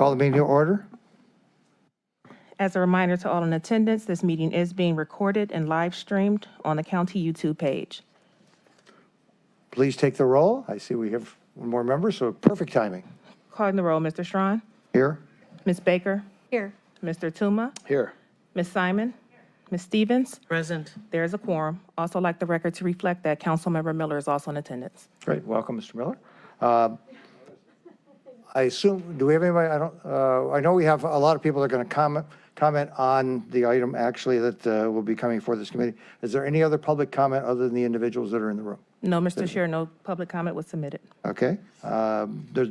Call the meeting to order. As a reminder to all in attendance, this meeting is being recorded and live streamed on the county YouTube page. Please take the roll. I see we have one more member, so perfect timing. Calling the roll, Mr. Strawn. Here. Ms. Baker. Here. Mr. Tuma. Here. Ms. Simon. Ms. Stevens. Present. There is a quorum. Also like the record to reflect that Councilmember Miller is also in attendance. Great. Welcome, Mr. Miller. I assume, do we have anybody? I know we have a lot of people that are going to comment on the item actually that will be coming before this committee. Is there any other public comment other than the individuals that are in the room? No, Mr. Chair, no public comment was submitted. Okay. There's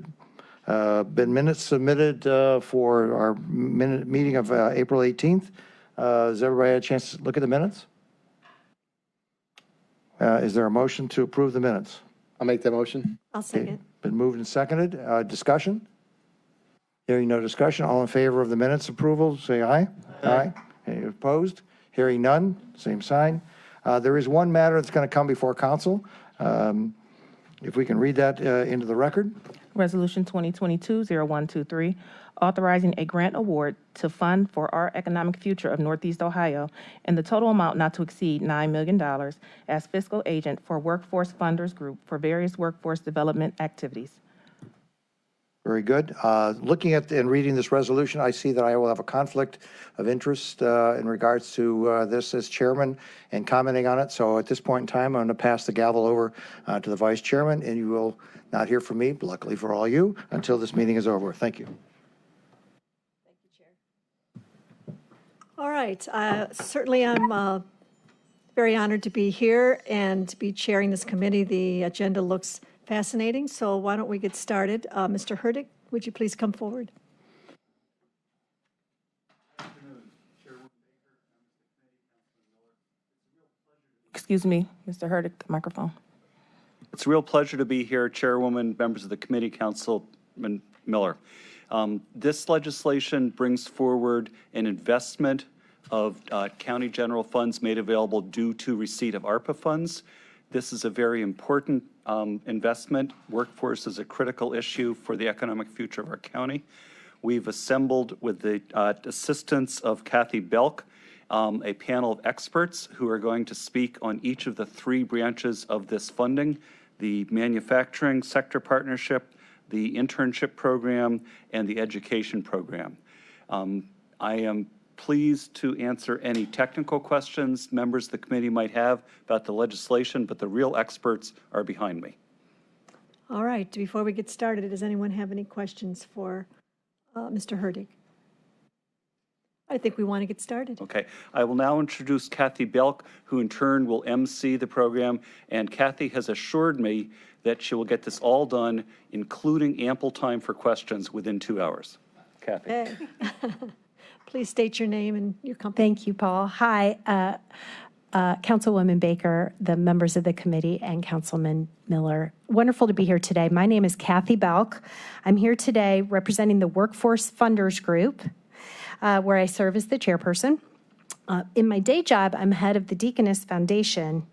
been minutes submitted for our meeting of April 18th. Has everybody had a chance to look at the minutes? Is there a motion to approve the minutes? I'll make that motion. I'll second. Okay. Been moved and seconded. Discussion? Hearing no discussion. All in favor of the minutes approval, say aye. Aye. Any opposed? Hearing none, same sign. There is one matter that's going to come before council. If we can read that into the record. Resolution 2022-0123, authorizing a grant award to Fund for Our Economic Future of Northeast Ohio in the total amount not to exceed $9 million as fiscal agent for Workforce Funders Group for various workforce development activities. Very good. Looking at and reading this resolution, I see that I will have a conflict of interest in regards to this as chairman and commenting on it. So at this point in time, I'm going to pass the gavel over to the vice chairman, and you will not hear from me, luckily for all you, until this meeting is over. Thank you. Thank you, Chair. All right. Certainly, I'm very honored to be here and to be chairing this committee. The agenda looks fascinating, so why don't we get started? Mr. Hurdick, would you please come forward? Excuse me, Mr. Hurdick, microphone. It's a real pleasure to be here, Chairwoman, members of the committee, Councilman Miller. This legislation brings forward an investment of county general funds made available due to receipt of ARPA funds. This is a very important investment. Workforce is a critical issue for the economic future of our county. We've assembled, with the assistance of Kathy Belk, a panel of experts who are going to speak on each of the three branches of this funding: the manufacturing sector partnership, the internship program, and the education program. I am pleased to answer any technical questions members of the committee might have about the legislation, but the real experts are behind me. All right. Before we get started, does anyone have any questions for Mr. Hurdick? I think we want to get started. Okay. I will now introduce Kathy Belk, who in turn will MC the program. And Kathy has assured me that she will get this all done, including ample time for questions, within 2 hours. Kathy. Hey. Please state your name and your company. Thank you, Paul. Hi, Councilwoman Baker, the members of the committee, and Councilman Miller. Wonderful to be here today. My name is Kathy Belk. I'm here today representing the Workforce Funders Group, where I serve as the chairperson. In my day job, I'm head of the Deaconess Foundation,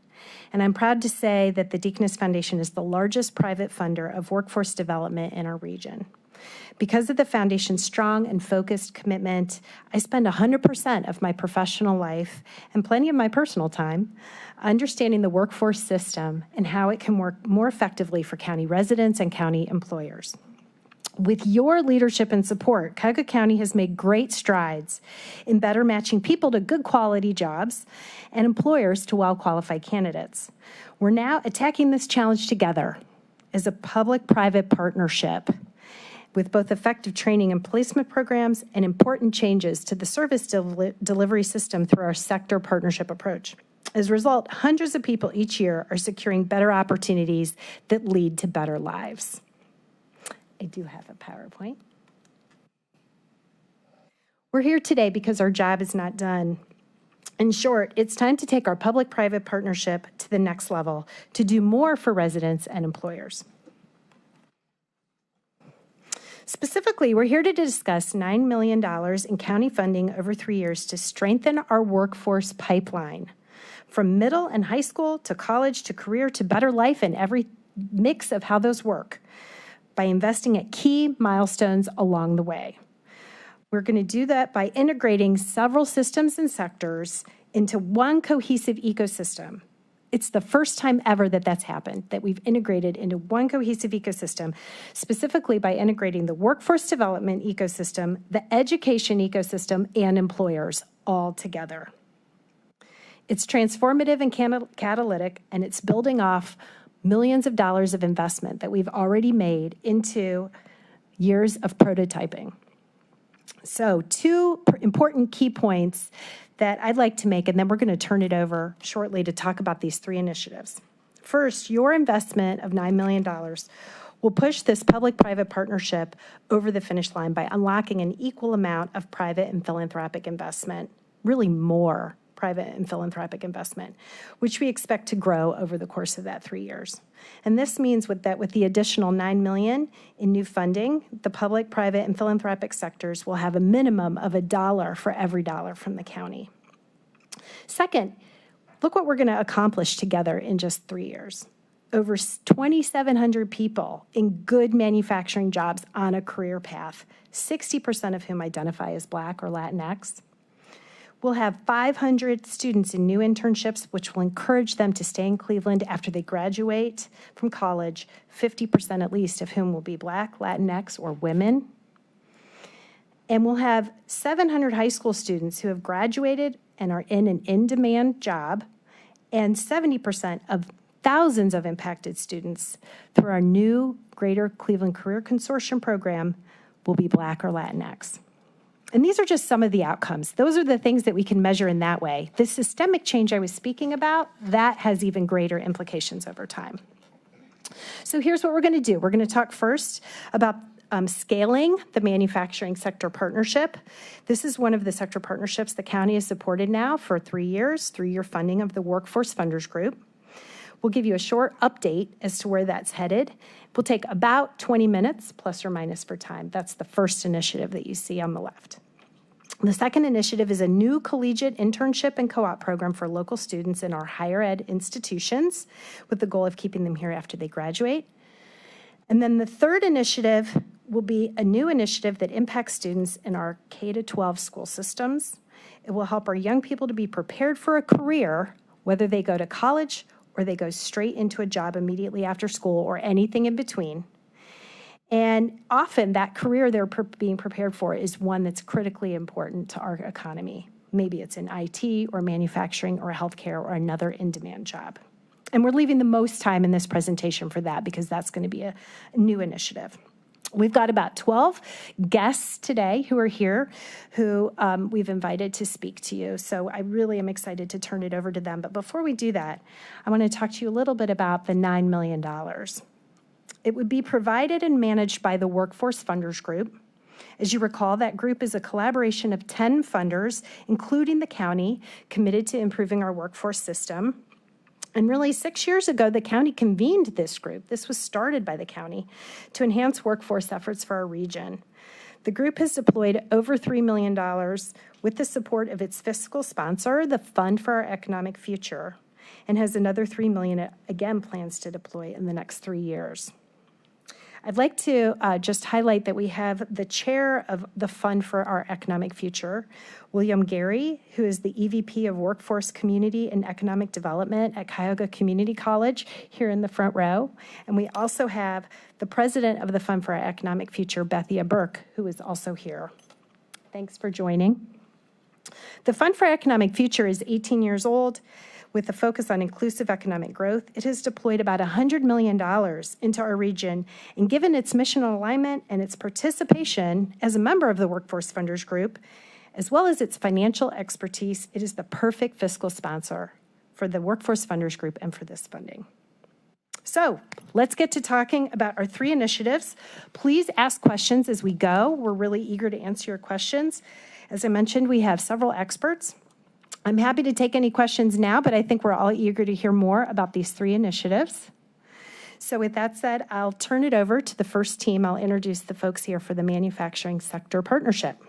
and I'm proud to say that the Deaconess Foundation is the largest private funder of workforce development in our region. Because of the foundation's strong and focused commitment, I spend 100% of my professional life and plenty of my personal time understanding the workforce system and how it can work more effectively for county residents and county employers. With your leadership and support, Cuyahoga County has made great strides in better matching people to good quality jobs and employers to well-qualified candidates. We're now attacking this challenge together as a public-private partnership with both effective training and placement programs and important changes to the service delivery system through our sector partnership approach. As a result, hundreds of people each year are securing better opportunities that lead to better lives. I do have a PowerPoint. We're here today because our job is not done. In short, it's time to take our public-private partnership to the next level to do more for residents and employers. Specifically, we're here to discuss $9 million in county funding over 3 years to strengthen our workforce pipeline, from middle and high school to college to career to better life and every mix of how those work, by investing at key milestones along the way. We're going to do that by integrating several systems and sectors into one cohesive ecosystem. It's the first time ever that that's happened, that we've integrated into one cohesive ecosystem, specifically by integrating the workforce development ecosystem, the education ecosystem, and employers all together. It's transformative and catalytic, and it's building off millions of dollars of investment that we've already made into years of prototyping. So 2 important key points that I'd like to make, and then we're going to turn it over shortly to talk about these 3 initiatives. First, your investment of $9 million will push this public-private partnership over the finish line by unlocking an equal amount of private and philanthropic investment, really more private and philanthropic investment, which we expect to grow over the course of that 3 years. And this means with the additional $9 million in new funding, the public, private, and philanthropic sectors will have a minimum of $1 for every dollar from the county. Second, look what we're going to accomplish together in just 3 years. Over 2,700 people in good manufacturing jobs on a career path, 60% of whom identify as Black or Latinx. We'll have 500 students in new internships, which will encourage them to stay in Cleveland after they graduate from college, 50% at least of whom will be Black, Latinx, or women. And we'll have 700 high school students who have graduated and are in an in-demand job, and 70% of thousands of impacted students through our new Greater Cleveland Career Consortium program will be Black or Latinx. And these are just some of the outcomes. Those are the things that we can measure in that way. The systemic change I was speaking about, that has even greater implications over time. So here's what we're going to do. We're going to talk first about scaling the manufacturing sector partnership. This is one of the sector partnerships the county has supported now for 3 years, 3-year funding of the Workforce Funders Group. We'll give you a short update as to where that's headed. We'll take about 20 minutes, plus or minus for time. That's the first initiative that you see on the left. The second initiative is a new collegiate internship and co-op program for local students in our higher ed institutions with the goal of keeping them here after they graduate. And then the third initiative will be a new initiative that impacts students in our K-12 school systems. It will help our young people to be prepared for a career, whether they go to college or they go straight into a job immediately after school or anything in between. And often that career they're being prepared for is one that's critically important to our economy. Maybe it's in IT or manufacturing or healthcare or another in-demand job. And we're leaving the most time in this presentation for that because that's going to be a new initiative. We've got about 12 guests today who are here who we've invited to speak to you. So I really am excited to turn it over to them. But before we do that, I want to talk to you a little bit about the $9 million. It would be provided and managed by the Workforce Funders Group. As you recall, that group is a collaboration of 10 funders, including the county, committed to improving our workforce system. And really, 6 years ago, the county convened this group. This was started by the county to enhance workforce efforts for our region. The group has deployed over $3 million with the support of its fiscal sponsor, the Fund for Our Economic Future, and has another $3 million it again plans to deploy in the next 3 years. I'd like to just highlight that we have the chair of the Fund for Our Economic Future, William Gary, who is the EVP of Workforce Community and Economic Development at Cuyahoga Community College, here in the front row. And we also have the president of the Fund for Our Economic Future, Bethia Burke, who is also here. Thanks for joining. The Fund for Our Economic Future is 18 years old. With a focus on inclusive economic growth, it has deployed about $100 million into our region, and given its mission alignment and its participation as a member of the Workforce Funders Group, as well as its financial expertise, it is the perfect fiscal sponsor for the Workforce Funders Group and for this funding. So let's get to talking about our 3 initiatives. Please ask questions as we go. We're really eager to answer your questions. As I mentioned, we have several experts. I'm happy to take any questions now, but I think we're all eager to hear more about these 3 initiatives. So with that said, I'll turn it over to the first team. I'll introduce the folks here for the Manufacturing Sector Partnership.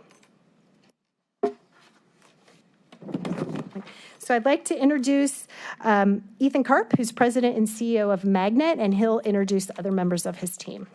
So I'd like to introduce Ethan Karp, who's president and CEO of Magnet, and he'll introduce other members of his team.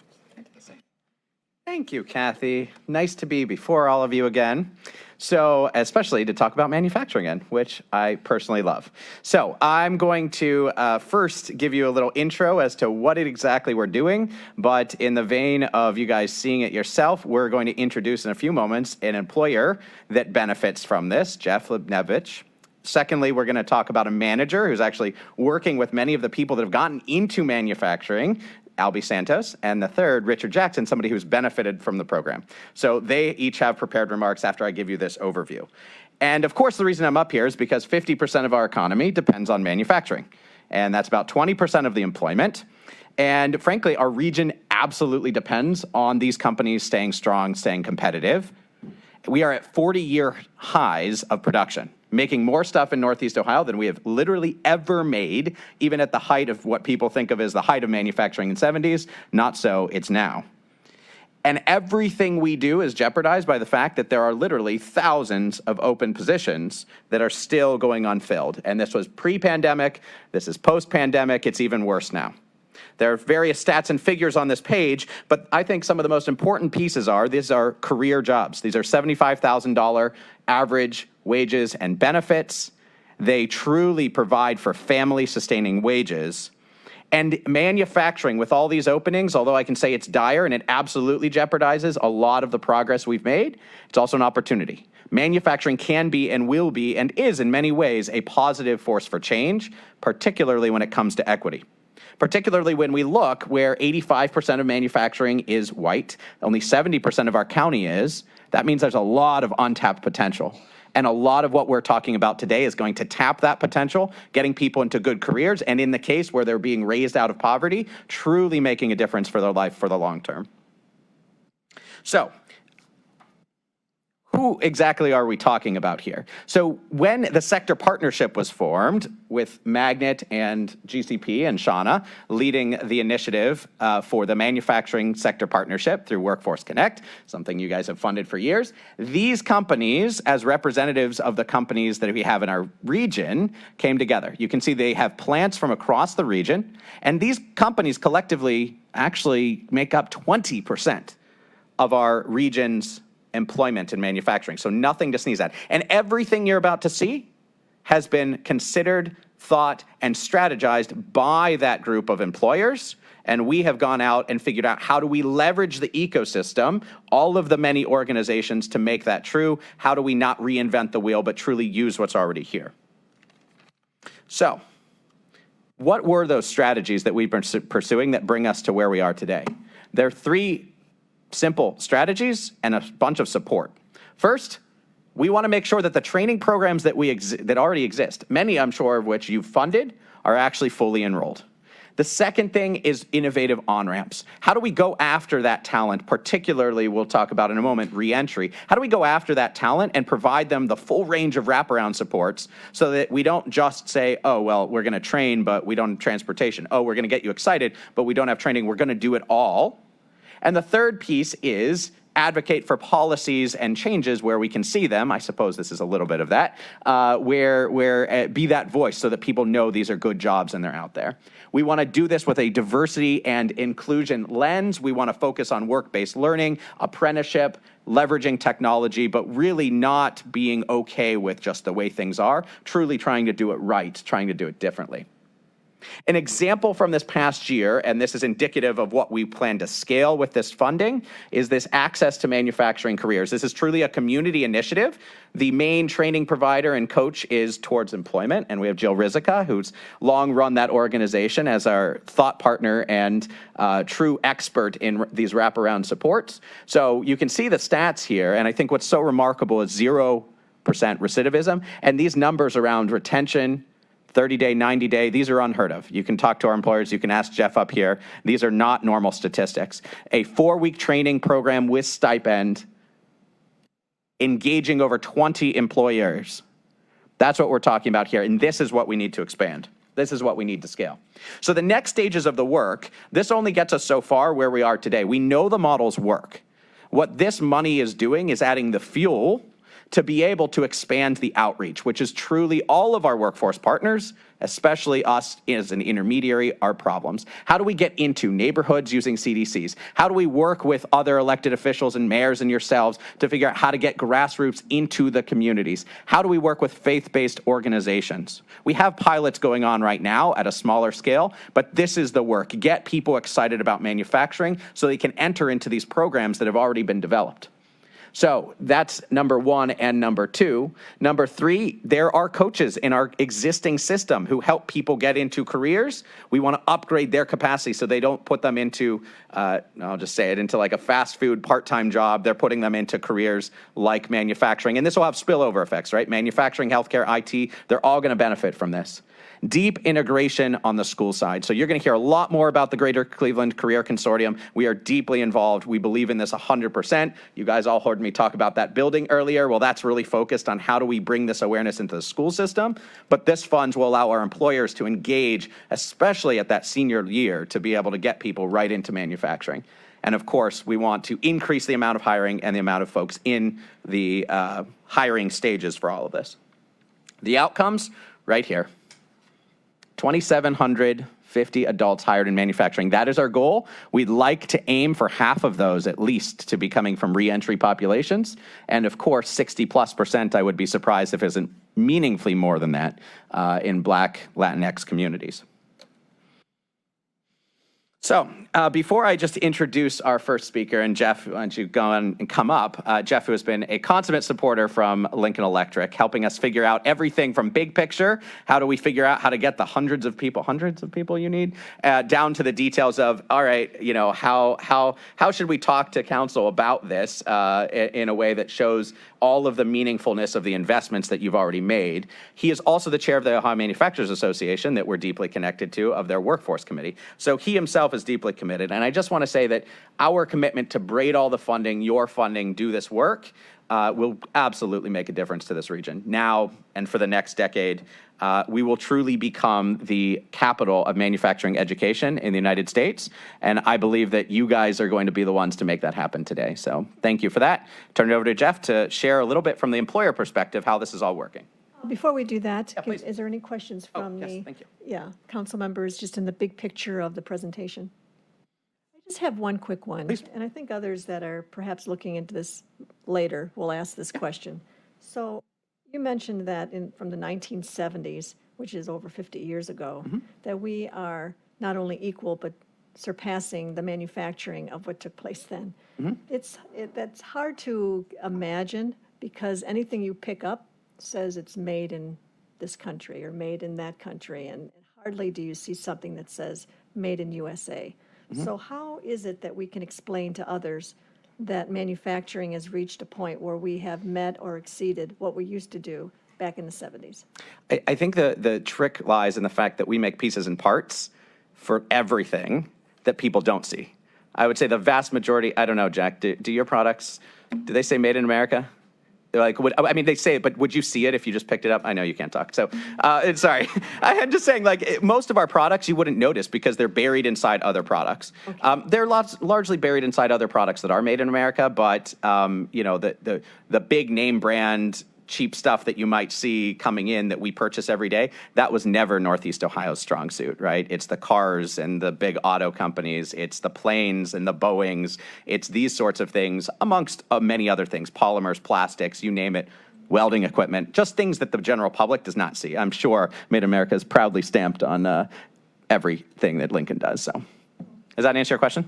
Thank you, Kathy. Nice to be before all of you again. So, especially to talk about manufacturing again, which I personally love. So, I'm going to first give you a little intro as to what exactly we're doing, but in the vein of you guys seeing it yourself, we're going to introduce in a few moments an employer that benefits from this, Jeff Libnevich. Secondly, we're going to talk about a manager who's actually working with many of the people that have gotten into manufacturing, Alvi Santos, and the third, Richard Jackson, somebody who's benefited from the program. So they each have prepared remarks after I give you this overview. And of course, the reason I'm up here is because 50% of our economy depends on manufacturing, and that's about 20% of the employment. And frankly, our region absolutely depends on these companies staying strong, staying competitive. We are at 40-year highs of production, making more stuff in Northeast Ohio than we have literally ever made, even at the height of what people think of as the height of manufacturing in the 70s. Not so, it's now. And everything we do is jeopardized by the fact that there are literally thousands of open positions that are still going unfilled. And this was pre-pandemic, this is post-pandemic, it's even worse now. There are various stats and figures on this page, but I think some of the most important pieces are, these are career jobs. These are $75,000 average wages and benefits. They truly provide for family-sustaining wages. And manufacturing, with all these openings, although I can say it's dire and it absolutely jeopardizes a lot of the progress we've made, it's also an opportunity. Manufacturing can be and will be and is in many ways a positive force for change, particularly when it comes to equity. Particularly when we look where 85% of manufacturing is white, only 70% of our county is, that means there's a lot of untapped potential. And a lot of what we're talking about today is going to tap that potential, getting people into good careers, and in the case where they're being raised out of poverty, truly making a difference for their life for the long term. So, who exactly are we talking about here? So when the sector partnership was formed with Magnet and GCP and Shauna leading the initiative for the manufacturing sector partnership through Workforce Connect, something you guys have funded for years, these companies, as representatives of the companies that we have in our region, came together. You can see they have plants from across the region, and these companies collectively actually make up 20% of our region's employment in manufacturing, so nothing to sneeze at. And everything you're about to see has been considered, thought, and strategized by that group of employers, and we have gone out and figured out how do we leverage the ecosystem, all of the many organizations to make that true. How do we not reinvent the wheel, but truly use what's already here? So, what were those strategies that we've been pursuing that bring us to where we are today? There are three simple strategies and a bunch of support. First, we want to make sure that the training programs that that already exist, many I'm sure of which you've funded, are actually fully enrolled. The second thing is innovative on-ramps. How do we go after that talent, particularly, we'll talk about in a moment, re-entry. How do we go after that talent and provide them the full range of wraparound supports so that we don't just say, oh, well, we're going to train, but we don't have transportation. Oh, we're going to get you excited, but we don't have training. We're going to do it all. And the third piece is advocate for policies and changes where we can see them. I suppose this is a little bit of that, where be that voice so that people know these are good jobs and they're out there. We want to do this with a diversity and inclusion lens. We want to focus on work-based learning, apprenticeship, leveraging technology, but really not being okay with just the way things are, truly trying to do it right, trying to do it differently. An example from this past year, and this is indicative of what we plan to scale with this funding, is this access to manufacturing careers. This is truly a community initiative. The main training provider and coach is Towards Employment, and we have Jill Rizica, who's long run that organization as our thought partner and true expert in these wraparound supports. So you can see the stats here, and I think what's so remarkable is 0% recidivism, and these numbers around retention, 30-day, 90-day, these are unheard of. You can talk to our employers. You can ask Jeff up here. These are not normal statistics. A 4-week training program with stipend, engaging over 20 employers. That's what we're talking about here, and this is what we need to expand. This is what we need to scale. So the next stages of the work, this only gets us so far where we are today. We know the models work. What this money is doing is adding the fuel to be able to expand the outreach, which is truly all of our workforce partners, especially us as an intermediary, our problems. How do we get into neighborhoods using CDCs? How do we work with other elected officials and mayors and yourselves to figure out how to get grassroots into the communities? How do we work with faith-based organizations? We have pilots going on right now at a smaller scale, but this is the work. Get people excited about manufacturing so they can enter into these programs that have already been developed. So that's number one and number two. Number three, there are coaches in our existing system who help people get into careers. We want to upgrade their capacity so they don't put them into, I'll just say it, into like a fast food part-time job. They're putting them into careers like manufacturing. And this will have spillover effects, right? Manufacturing, healthcare, IT, they're all going to benefit from this. Deep integration on the school side. So you're going to hear a lot more about the Greater Cleveland Career Consortium. We are deeply involved. We believe in this 100%. You guys all heard me talk about that building earlier. Well, that's really focused on how do we bring this awareness into the school system. But this funds will allow our employers to engage, especially at that senior year, to be able to get people right into manufacturing. And of course, we want to increase the amount of hiring and the amount of folks in the hiring stages for all of this. The outcomes, right here. 2,750 adults hired in manufacturing. That is our goal. We'd like to aim for half of those at least to be coming from re-entry populations. And of course, 60+%, I would be surprised if it isn't meaningfully more than that in Black, Latinx communities. So before I just introduce our first speaker, and Jeff, why don't you go on and come up, Jeff, who has been a consummate supporter from Lincoln Electric, helping us figure out everything from big picture, how do we figure out how to get the hundreds of people you need, down to the details of, all right, you know, how should we talk to council about this in a way that shows all of the meaningfulness of the investments that you've already made. He is also the chair of the Ohio Manufacturers Association that we're deeply connected to, of their workforce committee. So he himself is deeply committed. And I just want to say that our commitment to braid all the funding, your funding, do this work, will absolutely make a difference to this region. Now and for the next decade, we will truly become the capital of manufacturing education in the United States. And I believe that you guys are going to be the ones to make that happen today. So thank you for that. Turn it over to Jeff to share a little bit from the employer perspective how this is all working. Before we do that, Yeah, please. is there any questions from yes, the thank you. council members just in the big picture of the presentation? I just have one quick one, Please. and I think others that are perhaps looking into this later will ask this question. So you mentioned that from the 1970s, which is over 50 years ago, that we are not only equal but surpassing the manufacturing of what took place then. That's hard to imagine because anything you pick up says it's made in this country or made in that country, and hardly do you see something that says made in USA. So how is it that we can explain to others that manufacturing has reached a point where we have met or exceeded what we used to do back in the 70s? I think the trick lies in the fact that we make pieces and parts for everything that people don't see. I would say the vast majority, I don't know, Jack, do your products, do they say made in America? Like, I mean, they say it, but would you see it if you just picked it up? I know you can't talk, so sorry. I'm just saying, like, most of our products you wouldn't notice because they're buried inside other products. Okay. They're largely buried inside other products that are made in America, but you know, the big name brand cheap stuff that you might see coming in that we purchase every day, that was never Northeast Ohio's strong suit, right? It's the cars and the big auto companies. It's the planes and the Boeings. It's these sorts of things, amongst many other things, polymers, plastics, you name it, welding equipment, just things that the general public does not see. I'm sure Made in America is proudly stamped on everything that Lincoln does. So does that answer your question?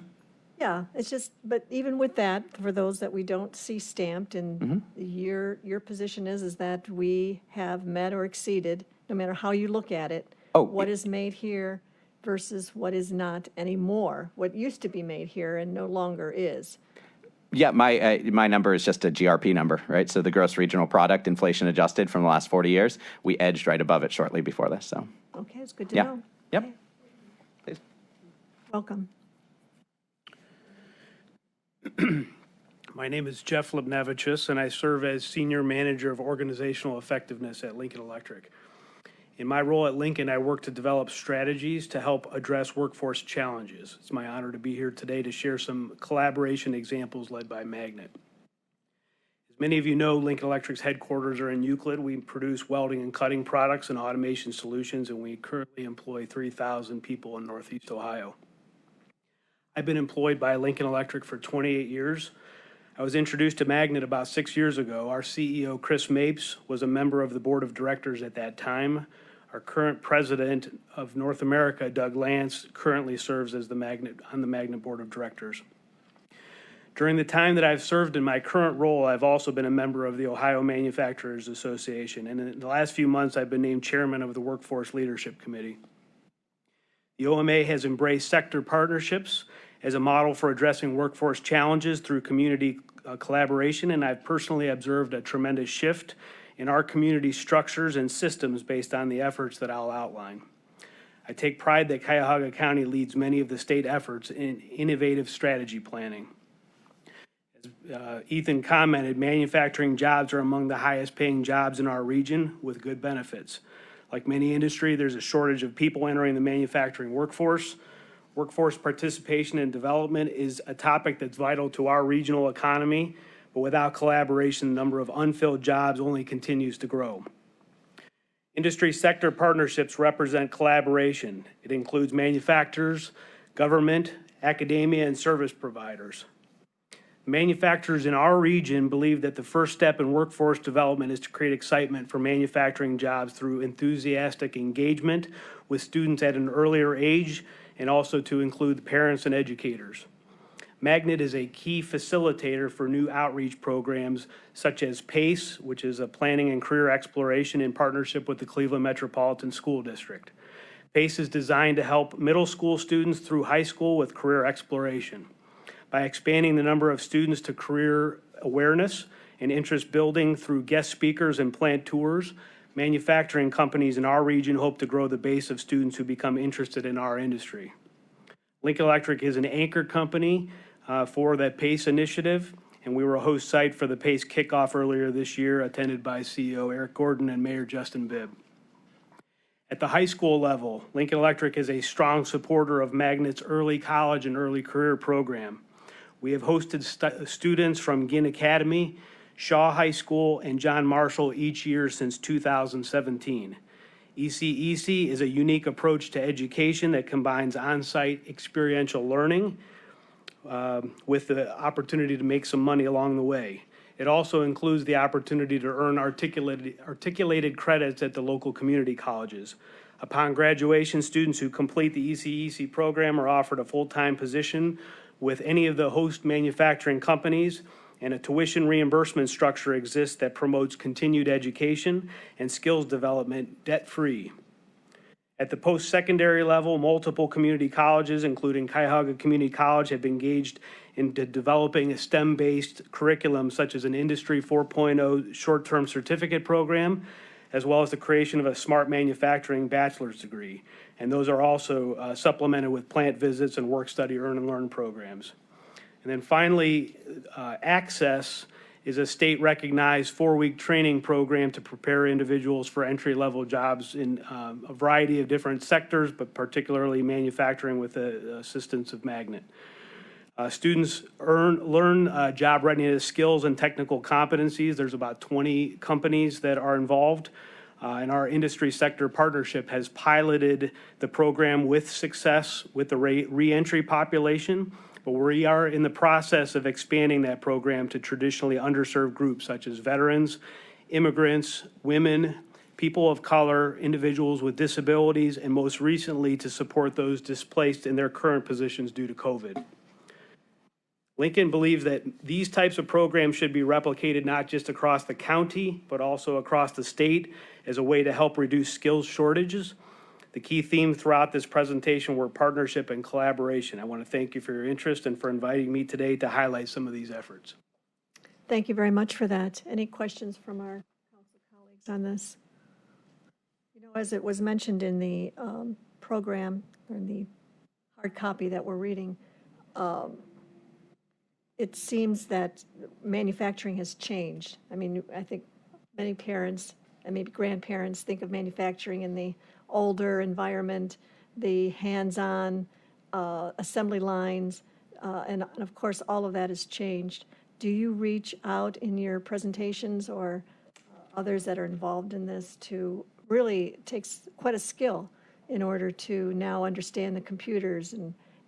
Yeah, it's just, but even with that, for those that we don't see stamped, and your position is that we have met or exceeded, no matter how you look at it, what is made here versus what is not anymore, what used to be made here and no longer is. Yeah, my number is just a GRP number, right? So the gross regional product, inflation adjusted from the last 40 years, we edged right above it shortly before this. So okay, it's good to know. Yep. Okay. Please. Welcome. My name is Jeff Lebnevicius, and I serve as Senior Manager of Organizational Effectiveness at Lincoln Electric. In my role at Lincoln, I work to develop strategies to help address workforce challenges. It's my honor to be here today to share some collaboration examples led by Magnet. As Many of you know Lincoln Electric's headquarters are in Euclid. We produce welding and cutting products and automation solutions, and we currently employ 3,000 people in Northeast Ohio. I've been employed by Lincoln Electric for 28 years. I was introduced to Magnet about 6 years ago. Our CEO, Chris Mapes, was a member of the board of directors at that time. Our current president of North America, Doug Lance, currently serves as on the Magnet board of directors. During the time that I've served in my current role, I've also been a member of the Ohio Manufacturers Association, and in the last few months, I've been named chairman of the Workforce Leadership Committee. The OMA has embraced sector partnerships as a model for addressing workforce challenges through community collaboration, and I've personally observed a tremendous shift in our community structures and systems based on the efforts that I'll outline. I take pride that Cuyahoga County leads many of the state efforts in innovative strategy planning. Ethan commented, manufacturing jobs are among the highest paying jobs in our region with good benefits. Like many industry, there's a shortage of people entering the manufacturing workforce. Workforce participation and development is a topic that's vital to our regional economy, but without collaboration, the number of unfilled jobs only continues to grow. Industry sector partnerships represent collaboration. It includes manufacturers, government, academia, and service providers. Manufacturers in our region believe that the first step in workforce development is to create excitement for manufacturing jobs through enthusiastic engagement with students at an earlier age, and also to include parents and educators. Magnet is a key facilitator for new outreach programs such as PACE, which is a planning and career exploration in partnership with the Cleveland Metropolitan School District. PACE is designed to help middle school students through high school with career exploration. By expanding the number of students to career awareness and interest building through guest speakers and plant tours, manufacturing companies in our region hope to grow the base of students who become interested in our industry. Lincoln Electric is an anchor company for that PACE initiative, and we were a host site for the PACE kickoff earlier this year, attended by CEO Eric Gordon and Mayor Justin Bibb. At the high school level, Lincoln Electric is a strong supporter of Magnet's early college and early career program. We have hosted students from Ginn Academy, Shaw High School, and John Marshall each year since 2017. ECEC is a unique approach to education that combines on-site experiential learning with the opportunity to make some money along the way. It also includes the opportunity to earn articulated credits at the local community colleges. Upon graduation, students who complete the ECEC program are offered a full-time position with any of the host manufacturing companies, and a tuition reimbursement structure exists that promotes continued education and skills development debt-free. At the post-secondary level, multiple community colleges, including Cuyahoga Community College, have engaged into developing a STEM-based curriculum such as an Industry 4.0 short-term certificate program, as well as the creation of a smart manufacturing bachelor's degree. And those are also supplemented with plant visits and work-study earn and learn programs. And then finally, Access is a state-recognized 4-week training program to prepare individuals for entry-level jobs in a variety of different sectors, but particularly manufacturing with the assistance of Magnet. Students learn job readiness skills and technical competencies. There's about 20 companies that are involved. And our industry sector partnership has piloted the program with success with the re-entry population, but we are in the process of expanding that program to traditionally underserved groups such as veterans, immigrants, women, people of color, individuals with disabilities, and most recently to support those displaced in their current positions due to COVID. Lincoln believes that these types of programs should be replicated not just across the county, but also across the state as a way to help reduce skills shortages. The key theme throughout this presentation were partnership and collaboration. I want to thank you for your interest and for inviting me today to highlight some of these efforts. Thank you very much for that. Any questions from our council colleagues on this? You know, as it was mentioned in the program, or in the hard copy that we're reading, it seems that manufacturing has changed. I mean, I think many parents and maybe grandparents think of manufacturing in the older environment, the hands-on assembly lines, and of course all of that has changed. do you reach out in your presentations or others that are involved in this to really, it takes quite a skill in order to now understand the computers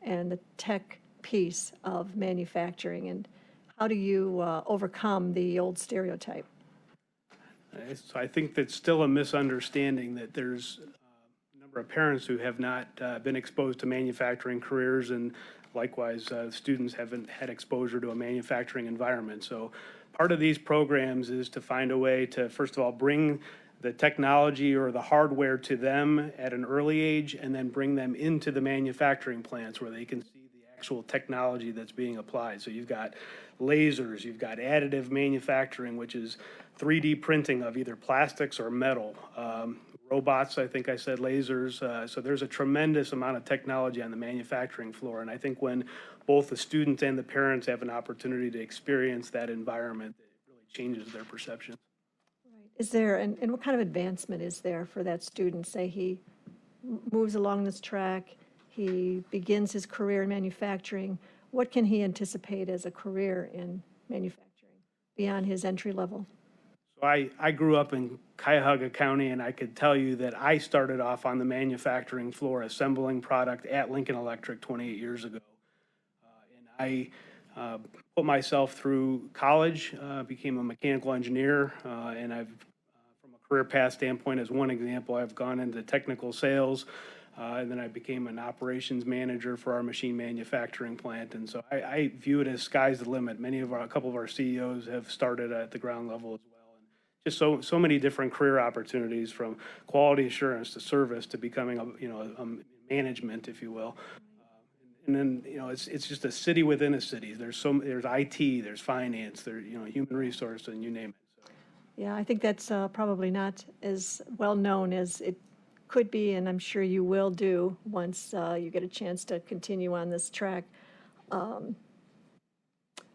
and the tech piece of manufacturing, and how do you overcome the old stereotype? So I think that's still a misunderstanding that there's a number of parents who have not been exposed to manufacturing careers, and likewise, students haven't had exposure to a manufacturing environment. So part of these programs is to find a way to, first of all, bring the technology or the hardware to them at an early age, and then bring them into the manufacturing plants where they can see the actual technology that's being applied. So you've got lasers, you've got additive manufacturing, which is 3D printing of either plastics or metal. Robots, I think I said lasers. So there's a tremendous amount of technology on the manufacturing floor. And I think when both the students and the parents have an opportunity to experience that environment, it really changes their perception. Is there, and what kind of advancement is there for that student? Say he moves along this track, he begins his career in manufacturing. What can he anticipate as a career in manufacturing beyond his entry level? So I grew up in Cuyahoga County, and I could tell you that I started off on the manufacturing floor assembling product at Lincoln Electric 28 years ago. And I put myself through college, became a mechanical engineer, and I've, from a career path standpoint, as one example, I've gone into technical sales, and then I became an operations manager for our machine manufacturing plant. And so I view it as sky's the limit. A couple of our CEOs have started at the ground level as well. Just so many different career opportunities, from quality assurance to service to becoming a management, if you will. And then it's just a city within a city. There's IT, there's finance, there's human resource, and you name it. So. Yeah, I think that's probably not as well known as it could be, and I'm sure you will do once you get a chance to continue on this track.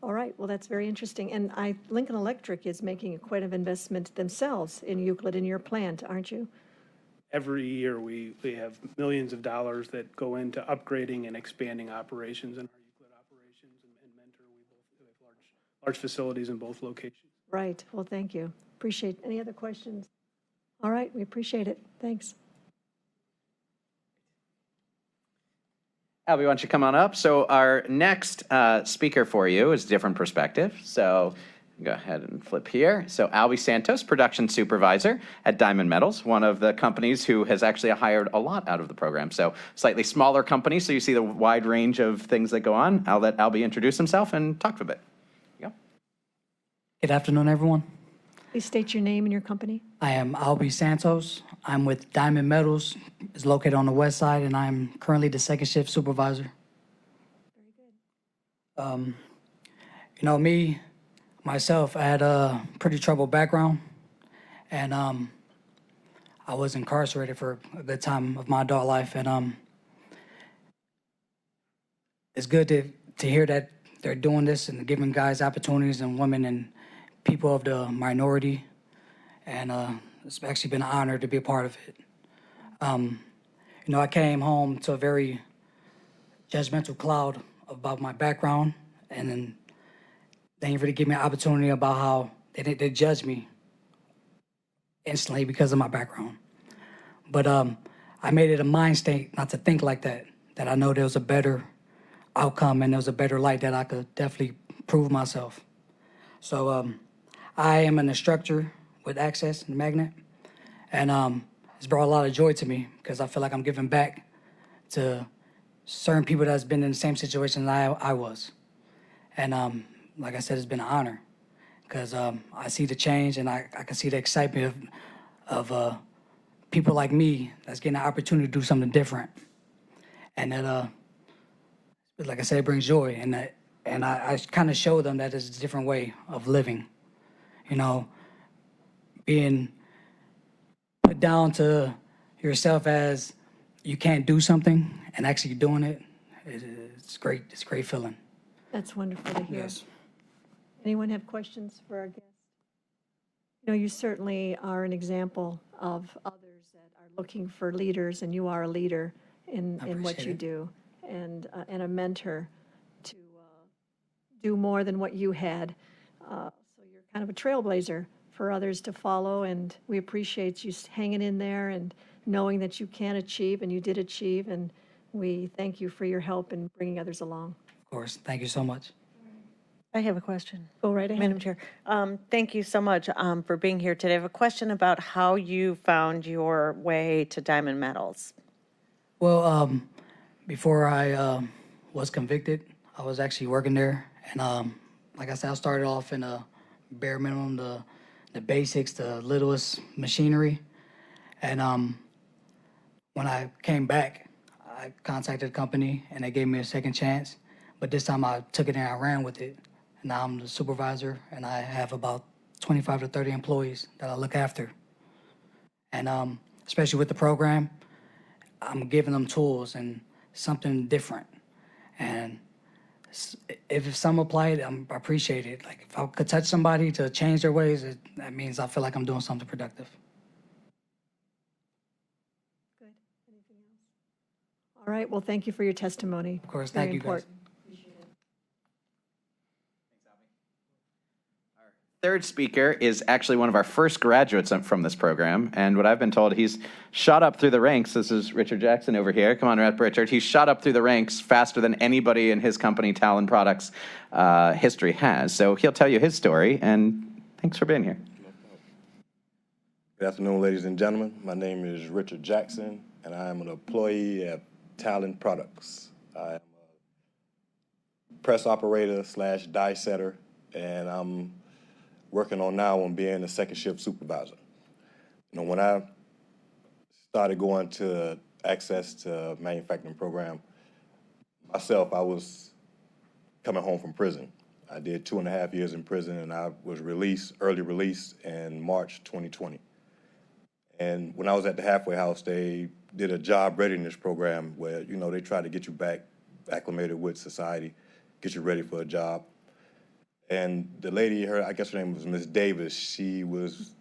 All right, well, that's very interesting. And Lincoln Electric is making quite an investment themselves in Euclid, in your plant, aren't you? Every year we have millions of dollars that go into upgrading and expanding operations in our Euclid operations, and Mentor, we have large facilities in both locations. Right, well, thank you. Appreciate, any other questions? All right, we appreciate it. Thanks. Alvi, why don't you come on up? So our next speaker for you is a different perspective. So go ahead and flip here. So Alvi Santos, production supervisor at Diamond Metals, one of the companies who has actually hired a lot out of the program. So slightly smaller company, so you see the wide range of things that go on. I'll let Alvi introduce himself and talk for a bit. Go. Good afternoon, everyone. Please state your name and your company. I am Alvi Santos. I'm with Diamond Metals. It's located on the west side, and I'm currently the second shift supervisor. Very good. Myself, I had a pretty troubled background, and I was incarcerated for a good time of my adult life, and it's good to hear that they're doing this and giving guys opportunities, and women and people of the minority, and it's actually been an honor to be a part of it. I came home to a very judgmental cloud about my background, and then they didn't really give me an opportunity about how they judged me instantly because of my background. But I made it a mind state not to think like that, that I know there was a better outcome and there was a better light that I could definitely prove myself. So I am an instructor with Access and Magnet, and it's brought a lot of joy to me because I feel like I'm giving back to certain people that's been in the same situation that I was. And like I said, it's been an honor because I see the change, and I can see the excitement of people like me that's getting the opportunity to do something different. And that, like I said, it brings joy, and I kind of show them that there's a different way of living. Being put down to yourself as you can't do something and actually doing it, it's great. It's a great feeling. That's wonderful to hear. Yes. Anyone have questions for our guest? You certainly are an example of others that are looking for leaders, and you are a leader in what you do, and a mentor to do more than what you had. So you're kind of a trailblazer for others to follow, and we appreciate you hanging in there and knowing that you can achieve, and you did achieve, and we thank you for your help in bringing others along. Of course, thank you so much. I have a question. Go right ahead. Madam Chair, thank you so much for being here today. I have a question about how you found your way to diamond medals. Well, before I was convicted, I was actually working there, and like I said, I started off in a bare minimum, the basics, the littlest machinery, and when I came back, I contacted the company, and they gave me a second chance, but this time I took it and I ran with it. And now I'm the supervisor, and I have about 25 to 30 employees that I look after. And especially with the program, I'm giving them tools and something different. And if some apply it, I appreciate it. Like if I could touch somebody to change their ways, that means I feel like I'm doing something productive. Good. Anything else? All right, well, thank you for your testimony. Of course, Very thank you guys. important. Third speaker is actually one of our first graduates from this program, and what I've been told, he's shot up through the ranks. This is Richard Jackson over here. Come on up, Richard. He's shot up through the ranks faster than anybody in his company, Talon Products, history has. So he'll tell you his story, and thanks for being here. Good afternoon, ladies and gentlemen. My name is Richard Jackson, and I am an employee at Talon Products. I am a press operator / die setter, and I'm working on now on being a second shift supervisor. You know, when I started going to access to manufacturing program, myself, I was coming home from prison. I did 2.5 years in prison, and I was early released in March 2020. And when I was at the halfway house, they did a job readiness program where, you know, they try to get you back acclimated with society, get you ready for a job. And the lady, I guess her name was Miss Davis, she was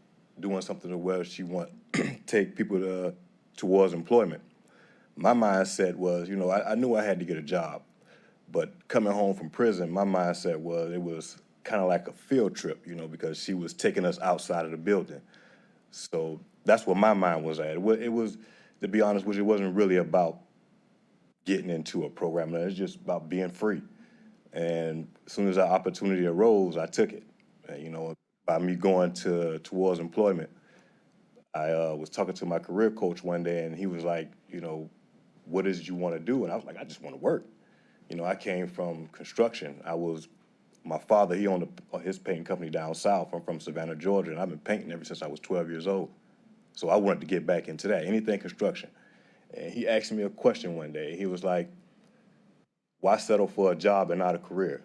doing something where she want to take people towards employment. My mindset was, you know, I knew I had to get a job, but coming home from prison, my mindset was it was kind of like a field trip, you know, because she was taking us outside of the building. So that's where my mind was at. It was, to be honest with you, it wasn't really about getting into a program. It was just about being free. And as soon as that opportunity arose, I took it. And, you know, by me going towards employment, I was talking to my career coach one day, and he was like, you know, what is it you want to do? And I was like, I just want to work. You know, I came from construction. My father, he owned his painting company down south. I'm from Savannah, Georgia, and I've been painting ever since I was 12 years old. So I wanted to get back into that, anything construction. And he asked me a question one day. He was like, why settle for a job and not a career?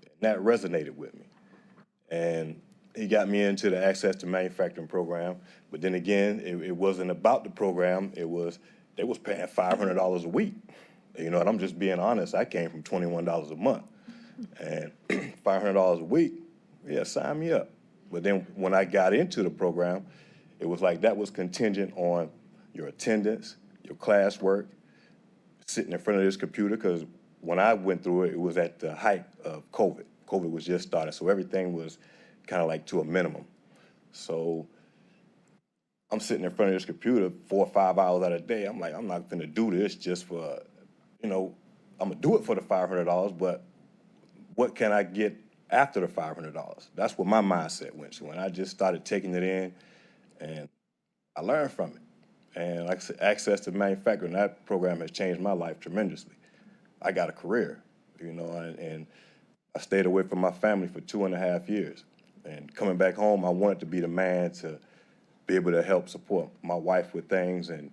And that resonated with me. And he got me into the Access to Manufacturing program. But then again, it wasn't about the program. They was paying $500 a week. You know, and I'm just being honest. I came from $21 a month. And $500 a week, yeah, sign me up. But then when I got into the program, it was like that was contingent on your attendance, your classwork, sitting in front of this computer, because when I went through it, it was at the height of COVID. COVID was just started, so everything was kind of like to a minimum. So I'm sitting in front of this computer 4 or 5 hours out of the day. I'm like, I'm not gonna do this just for, you know, I'm gonna do it for the $500, but what can I get after the $500? That's what my mindset went to. And I just started taking it in, and I learned from it. And like I said, Access to Manufacturing, that program has changed my life tremendously. I got a career, you know, and I stayed away from my family for 2.5 years. And coming back home, I wanted to be the man to be able to help support my wife with things, and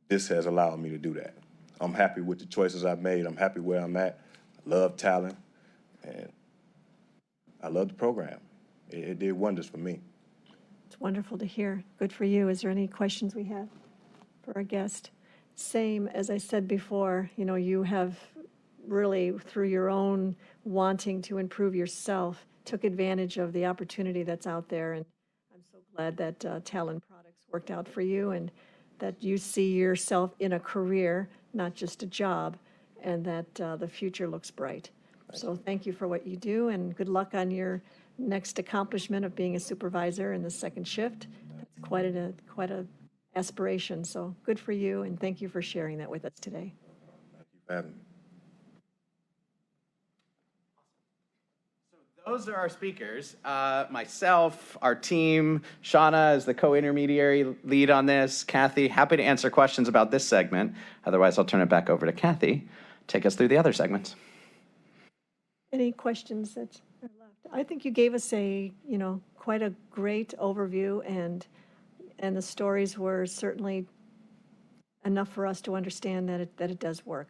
this has allowed me to do that. I'm happy with the choices I've made. I'm happy where I'm at. I love Talon, and I love the program. It did wonders for me. It's wonderful to hear. Good for you. Is there any questions we have for our guest? Same as I said before, you know, you have really, through your own wanting to improve yourself, took advantage of the opportunity that's out there. And I'm so glad that Talon Products worked out for you, and that you see yourself in a career, not just a job, and that the future looks bright. So thank you for what you do, and good luck on your next accomplishment of being a supervisor in the second shift. That's quite a aspiration, so good for you, and thank you for sharing that with us today. Thank you for having me. Those are our speakers. Myself, our team, Shauna is the co-intermediary lead on this. Kathy, happy to answer questions about this segment. Otherwise, I'll turn it back over to Kathy. Take us through the other segments. Any questions that are left? I think you gave us quite a great overview, and the stories were certainly enough for us to understand that it does work.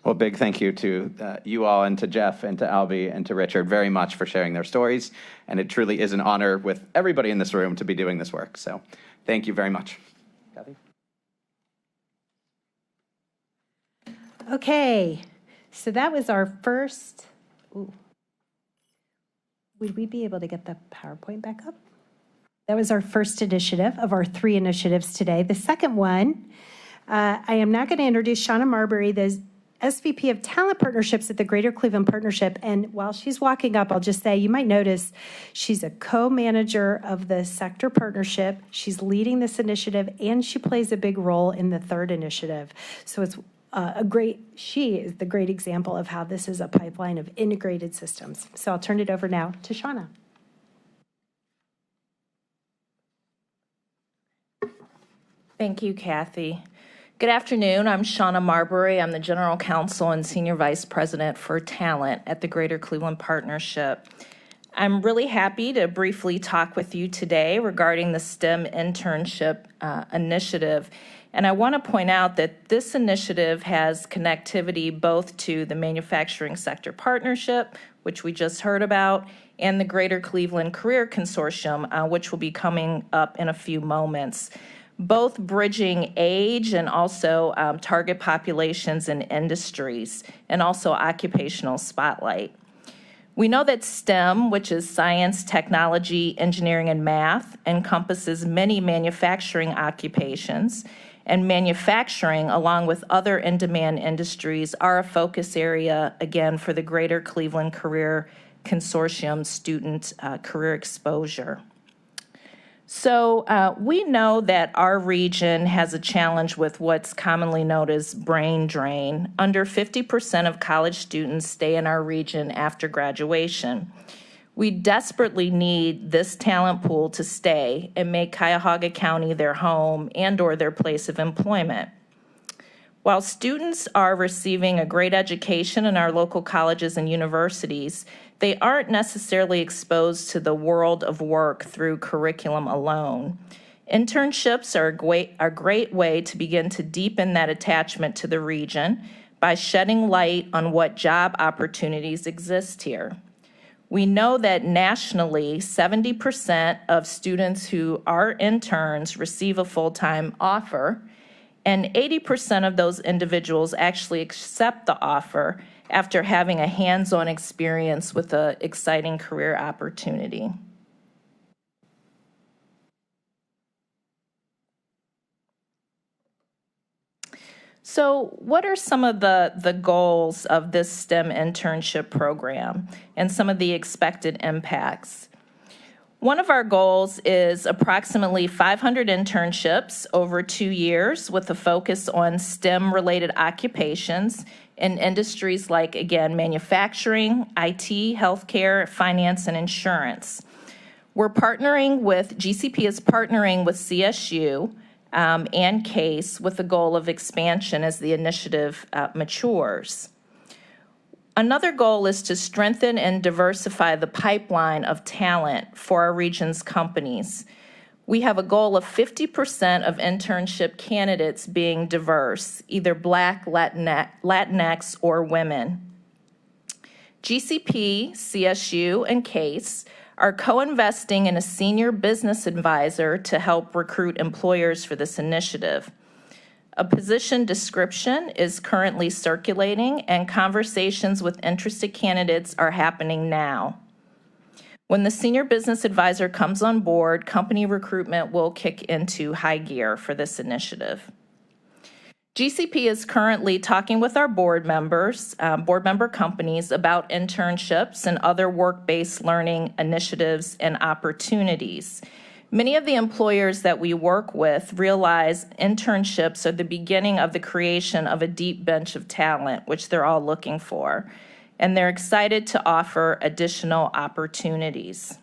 Well, big thank you to you all, and to Jeff and to Alvi and to Richard very much for sharing their stories. And it truly is an honor with everybody in this room to be doing this work. So thank you very much. Kathy? Okay, so that was our first. Ooh. Would we be able to get the PowerPoint back up? That was our first initiative of our 3 initiatives today. The second one, I am now going to introduce Shauna Marbury, the SVP of Talent Partnerships at the Greater Cleveland Partnership. And while she's walking up, I'll just say, you might notice she's a co-manager of the sector partnership. She's leading this initiative, and she plays a big role in the third initiative. So it's she is the great example of how this is a pipeline of integrated systems. So I'll turn it over now to Shauna. Thank you, Kathy. Good afternoon. I'm Shauna Marbury. I'm the General Counsel and Senior Vice President for Talent at the Greater Cleveland Partnership. I'm really happy to briefly talk with you today regarding the STEM Internship initiative. And I want to point out that this initiative has connectivity both to the Manufacturing Sector Partnership, which we just heard about, and the Greater Cleveland Career Consortium, which will be coming up in a few moments, both bridging age and also target populations and industries, and also occupational spotlight. We know that STEM, which is science, technology, engineering, and math, encompasses many manufacturing occupations, and manufacturing, along with other in-demand industries, are a focus area, again, for the Greater Cleveland Career Consortium student career exposure. So we know that our region has a challenge with what's commonly known as brain drain. Under 50% of college students stay in our region after graduation. We desperately need this talent pool to stay and make Cuyahoga County their home and/or their place of employment. While students are receiving a great education in our local colleges and universities, they aren't necessarily exposed to the world of work through curriculum alone. Internships are a great way to begin to deepen that attachment to the region by shedding light on what job opportunities exist here. We know that nationally, 70% of students who are interns receive a full-time offer, and 80% of those individuals actually accept the offer after having a hands-on experience with an exciting career opportunity. So what are some of the goals of this STEM internship program and some of the expected impacts? One of our goals is approximately 500 internships over 2 years with a focus on STEM-related occupations in industries like, again, manufacturing, IT, healthcare, finance, and insurance. GCP is partnering with CSU and CASE with the goal of expansion as the initiative matures. Another goal is to strengthen and diversify the pipeline of talent for our region's companies. We have a goal of 50% of internship candidates being diverse, either Black, Latinx, or women. GCP, CSU, and CASE are co-investing in a senior business advisor to help recruit employers for this initiative. A position description is currently circulating, and conversations with interested candidates are happening now. When the senior business advisor comes on board, company recruitment will kick into high gear for this initiative. GCP is currently talking with our board members, board member companies about internships and other work-based learning initiatives and opportunities. Many of the employers that we work with realize internships are the beginning of the creation of a deep bench of talent, which they're all looking for, and they're excited to offer additional opportunities.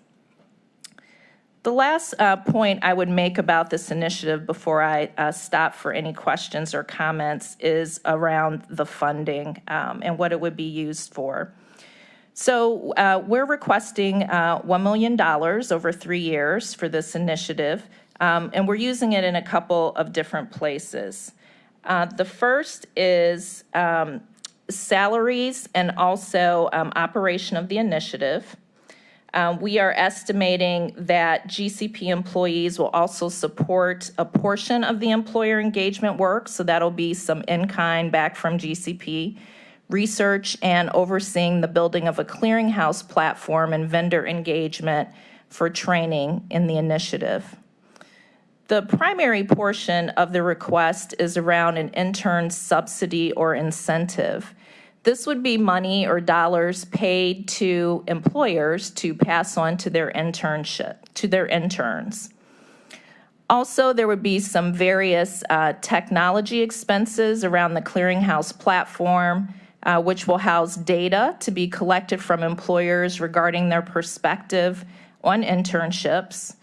The last point I would make about this initiative before I stop for any questions or comments is around the funding and what it would be used for. So we're requesting $1 million over 3 years for this initiative, and we're using it in a couple of different places. The first is salaries and also operation of the initiative. We are estimating that GCP employees will also support a portion of the employer engagement work, so that'll be some in-kind back from GCP, research and overseeing the building of a clearinghouse platform and vendor engagement for training in the initiative. The primary portion of the request is around an intern subsidy or incentive. This would be money or dollars paid to employers to pass on to their interns. Also, there would be some various technology expenses around the clearinghouse platform, which will house data to be collected from employers regarding their perspective on internships.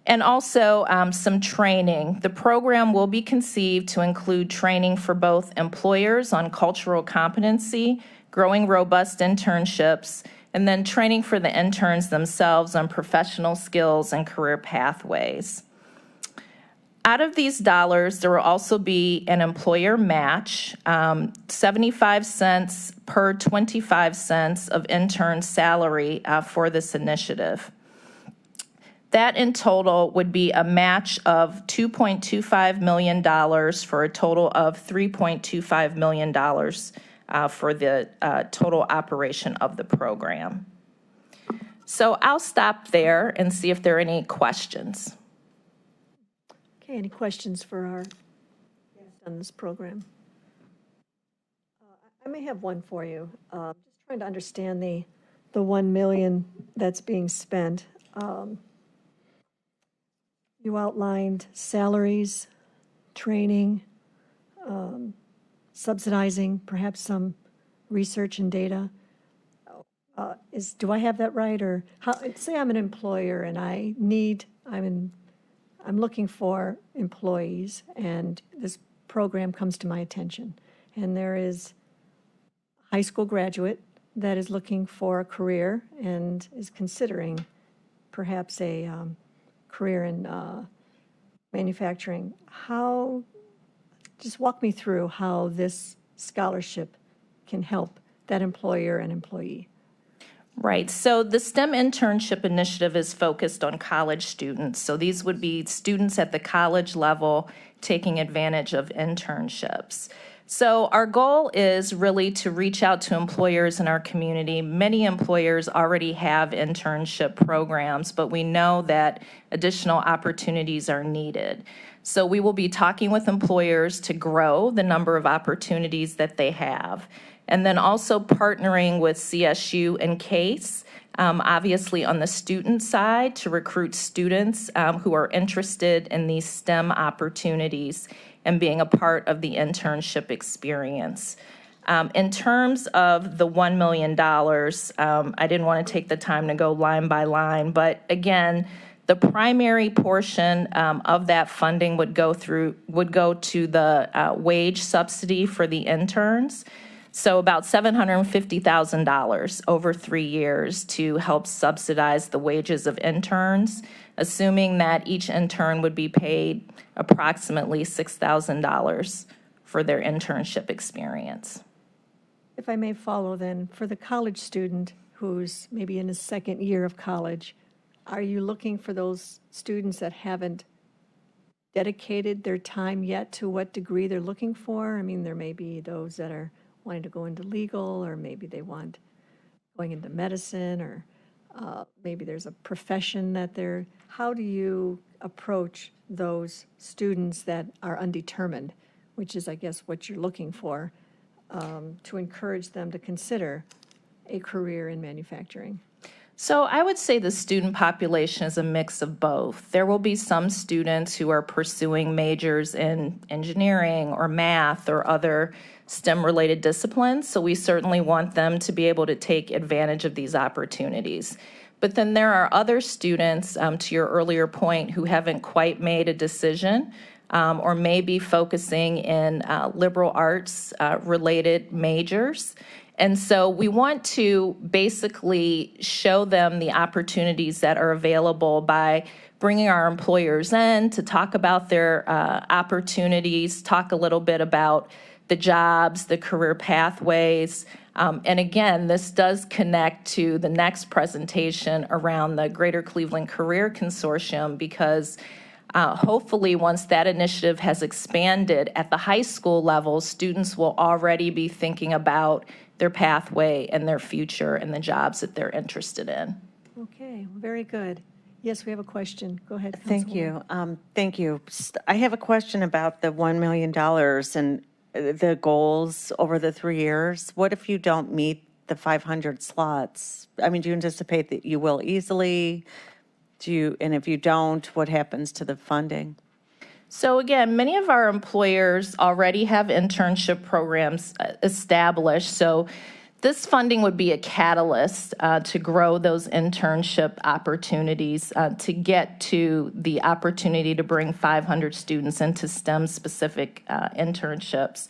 And also some training. The program will be conceived to include training for both employers on cultural competency, growing robust internships, and then training for the interns themselves on professional skills and career pathways. Out of these dollars, there will also be an employer match, 75 cents per 25 cents of intern salary for this initiative. That in total would be a match of $2.25 million for a total of $3.25 million for the total operation of the program. So I'll stop there and see if there are any questions. Okay, any questions for our guest on this program? I may have one for you. Just trying to understand the $1 million that's being spent. You outlined salaries, training, subsidizing, perhaps some research and data. Do I have that right? Or say I'm an employer and I'm looking for employees, and this program comes to my attention, and there is a high school graduate that is looking for a career and is considering perhaps a career in manufacturing. Just walk me through how this scholarship can help that employer and employee. Right. So the STEM Internship Initiative is focused on college students. So these would be students at the college level taking advantage of internships. So our goal is really to reach out to employers in our community. Many employers already have internship programs, but we know that additional opportunities are needed. So we will be talking with employers to grow the number of opportunities that they have. And then also partnering with CSU and CASE, obviously on the student side, to recruit students who are interested in these STEM opportunities and being a part of the internship experience. In terms of the $1 million, I didn't want to take the time to go line by line, but again, the primary portion of that funding would go to the wage subsidy for the interns. So about $750,000 over 3 years to help subsidize the wages of interns, assuming that each intern would be paid approximately $6,000 for their internship experience. If I may follow then, for the college student who's maybe in his second year of college, are you looking for those students that haven't dedicated their time yet to what degree they're looking for? I mean, there may be those that are wanting to go into legal, or maybe they want going into medicine, or maybe there's a profession that how do you approach those students that are undetermined which is, I guess, what you're looking for, to encourage them to consider a career in manufacturing? So I would say the student population is a mix of both. There will be some students who are pursuing majors in engineering or math or other STEM-related disciplines, so we certainly want them to be able to take advantage of these opportunities. But then there are other students, to your earlier point, who haven't quite made a decision or may be focusing in liberal arts related majors. And so we want to basically show them the opportunities that are available by bringing our employers in to talk about their opportunities, talk a little bit about the jobs, the career pathways. And again, this does connect to the next presentation around the Greater Cleveland Career Consortium, because hopefully once that initiative has expanded at the high school level, students will already be thinking about their pathway and their future and the jobs that they're interested in. Okay, very good. Yes, we have a question. Go ahead, Thank Councilwoman. you. Thank you. I have a question about the $1 million and the goals over the 3 years. What if you don't meet the 500 slots? I mean, do you anticipate that you will easily? And if you don't, what happens to the funding? So again, many of our employers already have internship programs established. So this funding would be a catalyst to grow those internship opportunities to get to the opportunity to bring 500 students into STEM-specific internships.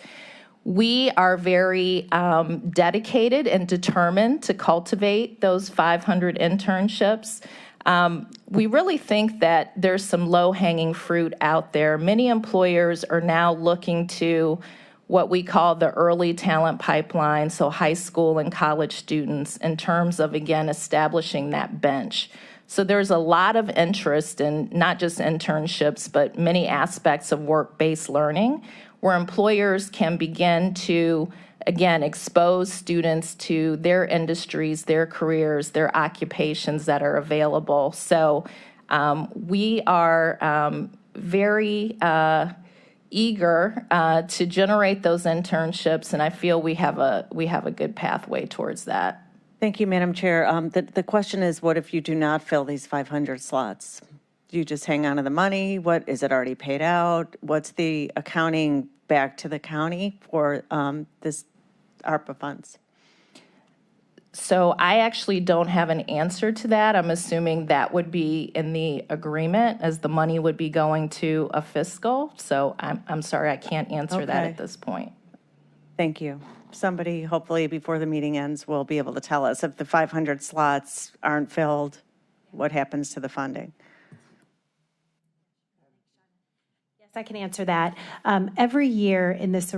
We are very dedicated and determined to cultivate those 500 internships. We really think that there's some low-hanging fruit out there. Many employers are now looking to what we call the early talent pipeline, so high school and college students, in terms of, again, establishing that bench. So there's a lot of interest in not just internships, but many aspects of work-based learning, where employers can begin to, again, expose students to their industries, their careers, their occupations that are available. So we are very eager to generate those internships, and I feel we have a good pathway towards that. Thank you, Madam Chair. The question is, what if you do not fill these 500 slots? Do you just hang on to the money? What, is it already paid out? What's the accounting back to the county for this ARPA funds? So I actually don't have an answer to that. I'm assuming that would be in the agreement, as the money would be going to a fiscal. So I'm sorry, I can't answer that at this point. Thank you. Somebody, hopefully before the meeting ends, will be able to tell us if the 500 slots aren't filled, what happens to the funding? I can answer that. Every year in this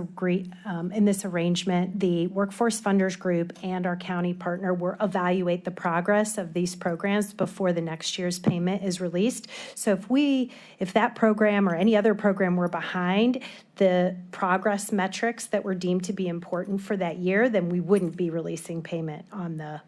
arrangement, the Workforce Funders Group and our county partner will evaluate the progress of these programs before the next year's payment is released. So if that program or any other program were behind the progress metrics that were deemed to be important for that year, then we wouldn't be releasing payment on the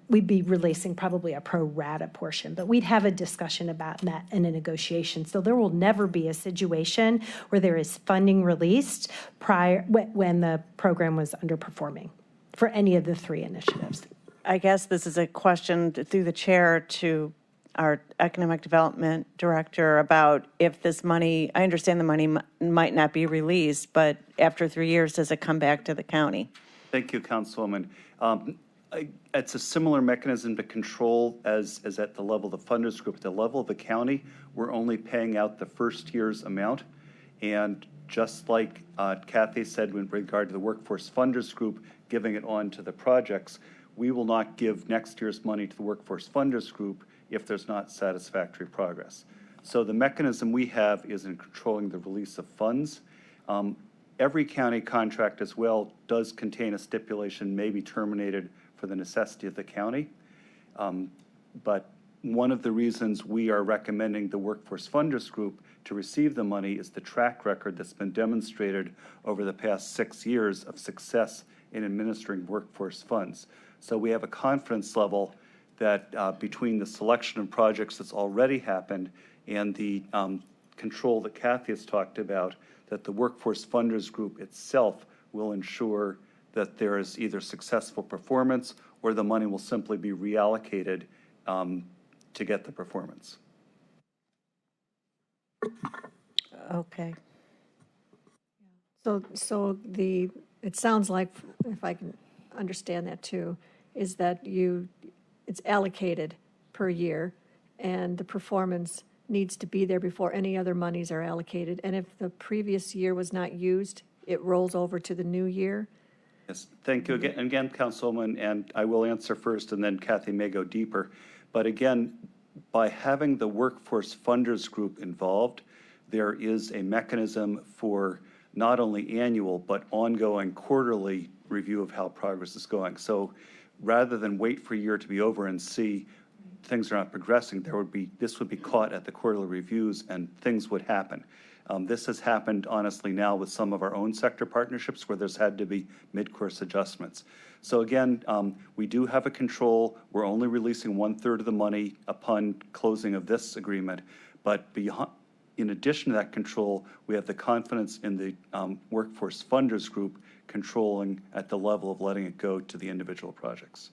we'd be releasing probably a pro rata portion, but we'd have a discussion about that in a negotiation. So there will never be a situation where there is funding released when the program was underperforming for any of the three initiatives. I guess this is a question through the chair to our economic development director about if this money, I understand the money might not be released, but after 3 years, does it come back to the county? Thank you, Councilwoman. It's a similar mechanism to control as at the level of the funders group. At the level of the county, we're only paying out the first year's amount. And just like Kathy said in regard to the workforce funders group, giving it on to the projects, we will not give next year's money to the workforce funders group if there's not satisfactory progress. So the mechanism we have is in controlling the release of funds. Every county contract as well does contain a stipulation may be terminated for the necessity of the county. But one of the reasons we are recommending the Workforce Funders Group to receive the money is the track record that's been demonstrated over the past 6 years of success in administering workforce funds. So we have a confidence level that between the selection of projects that's already happened and the control that Kathy has talked about, that the Workforce Funders Group itself will ensure that there is either successful performance or the money will simply be reallocated to get the performance. Okay. So it sounds like, if I can understand that too, is that it's allocated per year, and the performance needs to be there before any other monies are allocated. And if the previous year was not used, it rolls over to the new year? Yes, thank you again, Councilwoman, and I will answer first, and then Kathy may go deeper. But again, by having the Workforce Funders Group involved, there is a mechanism for not only annual, but ongoing quarterly review of how progress is going. So rather than wait for a year to be over and see things are not progressing, this would be caught at the quarterly reviews and things would happen. This has happened, honestly, now with some of our own sector partnerships where there's had to be mid-course adjustments. So again, we do have a control. We're only releasing 1/3 of the money upon closing of this agreement, but in addition to that control, we have the confidence in the Workforce Funders Group controlling at the level of letting it go to the individual projects.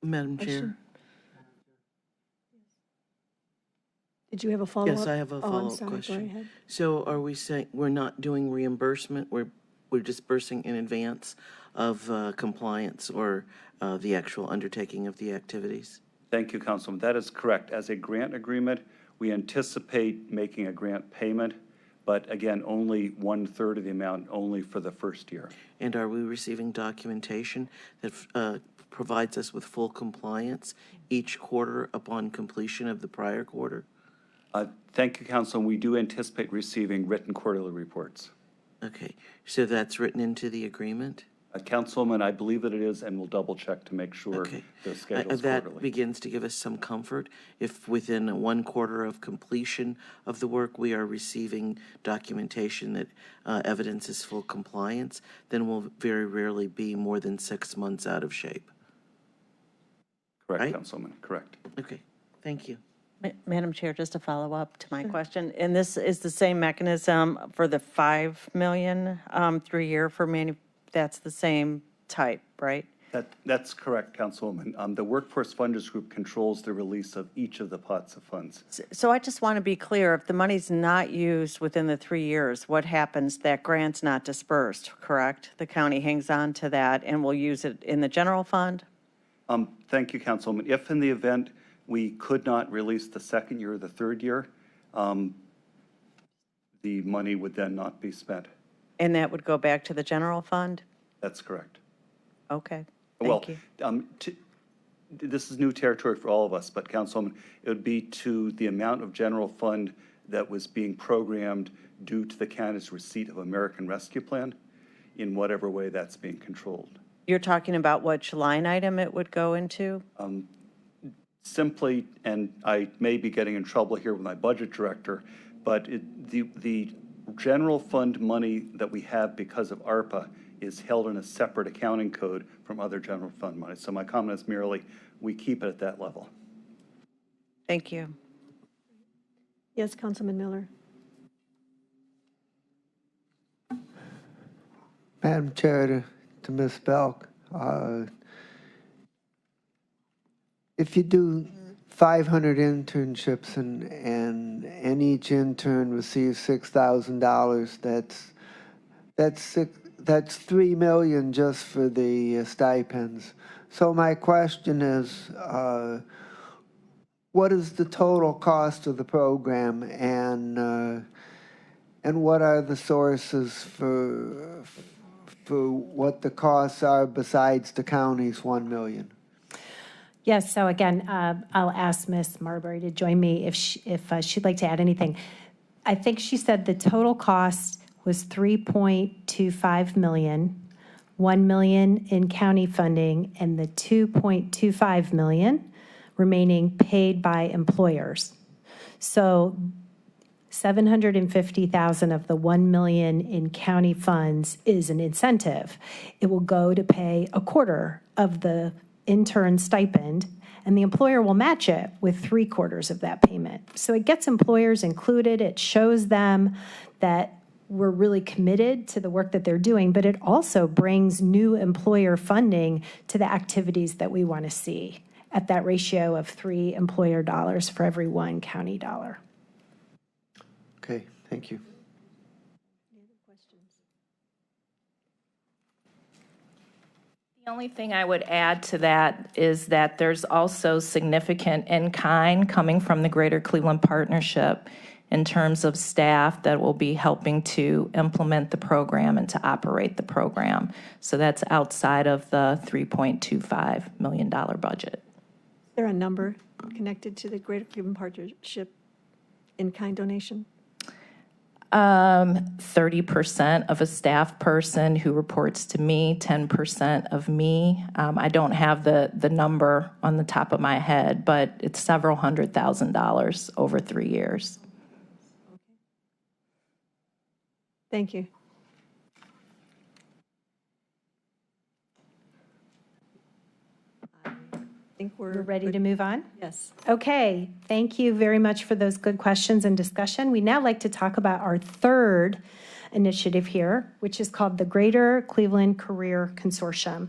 Madam Chair. Did you have a follow-up? Yes, I have a Oh, I'm follow-up sorry. question. Go ahead. So are we saying we're not doing reimbursement? We're dispersing in advance of compliance or the actual undertaking of the activities? Thank you, Councilman. That is correct. As a grant agreement, we anticipate making a grant payment, but again, only 1/3 of the amount, only for the first year. And are we receiving documentation that provides us with full compliance each quarter upon completion of the prior quarter? Thank you, Councilman. We do anticipate receiving written quarterly reports. Okay, so that's written into the agreement? Councilwoman, I believe that it is, and we'll double check to make sure Okay. the schedule's That quarterly. begins to give us some comfort. If within 1 quarter of completion of the work, we are receiving documentation that evidences full compliance, then we'll very rarely be more than 6 months out of shape. Correct, right? Councilwoman, correct. Okay, thank you. Madam Chair, just to follow up to my question, and this is the same mechanism for the 5 million 3-year for that's the same type, right? That's correct, Councilwoman. The Workforce Funders Group controls the release of each of the pots of funds. So I just want to be clear, if the money's not used within the 3 years, what happens? That grant's not dispersed, correct? The county hangs on to that and will use it in the general fund? Thank you, Councilwoman. If in the event we could not release the second year or the third year, the money would then not be spent. And that would go back to the general fund? That's correct. Okay, Well, thank you. This is new territory for all of us, but Councilwoman, it would be to the amount of general fund that was being programmed due to the county's receipt of American Rescue Plan, in whatever way that's being controlled. You're talking about which line item it would go into? Simply, and I may be getting in trouble here with my budget director, but the general fund money that we have because of ARPA is held in a separate accounting code from other general fund money. So my comment is merely, we keep it at that level. Thank you. Yes, Councilman Miller. Madam Chair, to Ms. Belk, if you do 500 internships and each intern receives $6,000, that's $3 million just for the stipends. So my question is, what is the total cost of the program, and what are the sources for what the costs are besides the county's $1 million? Yes, so again, I'll ask Ms. Marbury to join me if she'd like to add anything. I think she said the total cost was $3.25 million, $1 million in county funding, and the $2.25 million remaining paid by employers. So $750,000 of the $1 million in county funds is an incentive. It will go to pay a quarter of the intern stipend, and the employer will match it with 3/4 of that payment. So it gets employers included. It shows them that we're really committed to the work that they're doing, but it also brings new employer funding to the activities that we want to see at that ratio of 3 employer dollars for every 1 county dollar. Okay, thank you. The only thing I would add to that is that there's also significant in-kind coming from the Greater Cleveland Partnership in terms of staff that will be helping to implement the program and to operate the program. So that's outside of the $3.25 million budget. Is there a number connected to the Greater Cleveland Partnership in-kind donation? 30% of a staff person who reports to me, 10% of me. I don't have the number on the top of my head, but it's several $100,000 over 3 years. Thank you. I think We're ready to move on? Yes. Okay, thank you very much for those good questions and discussion. We now like to talk about our third initiative here, which is called the Greater Cleveland Career Consortium.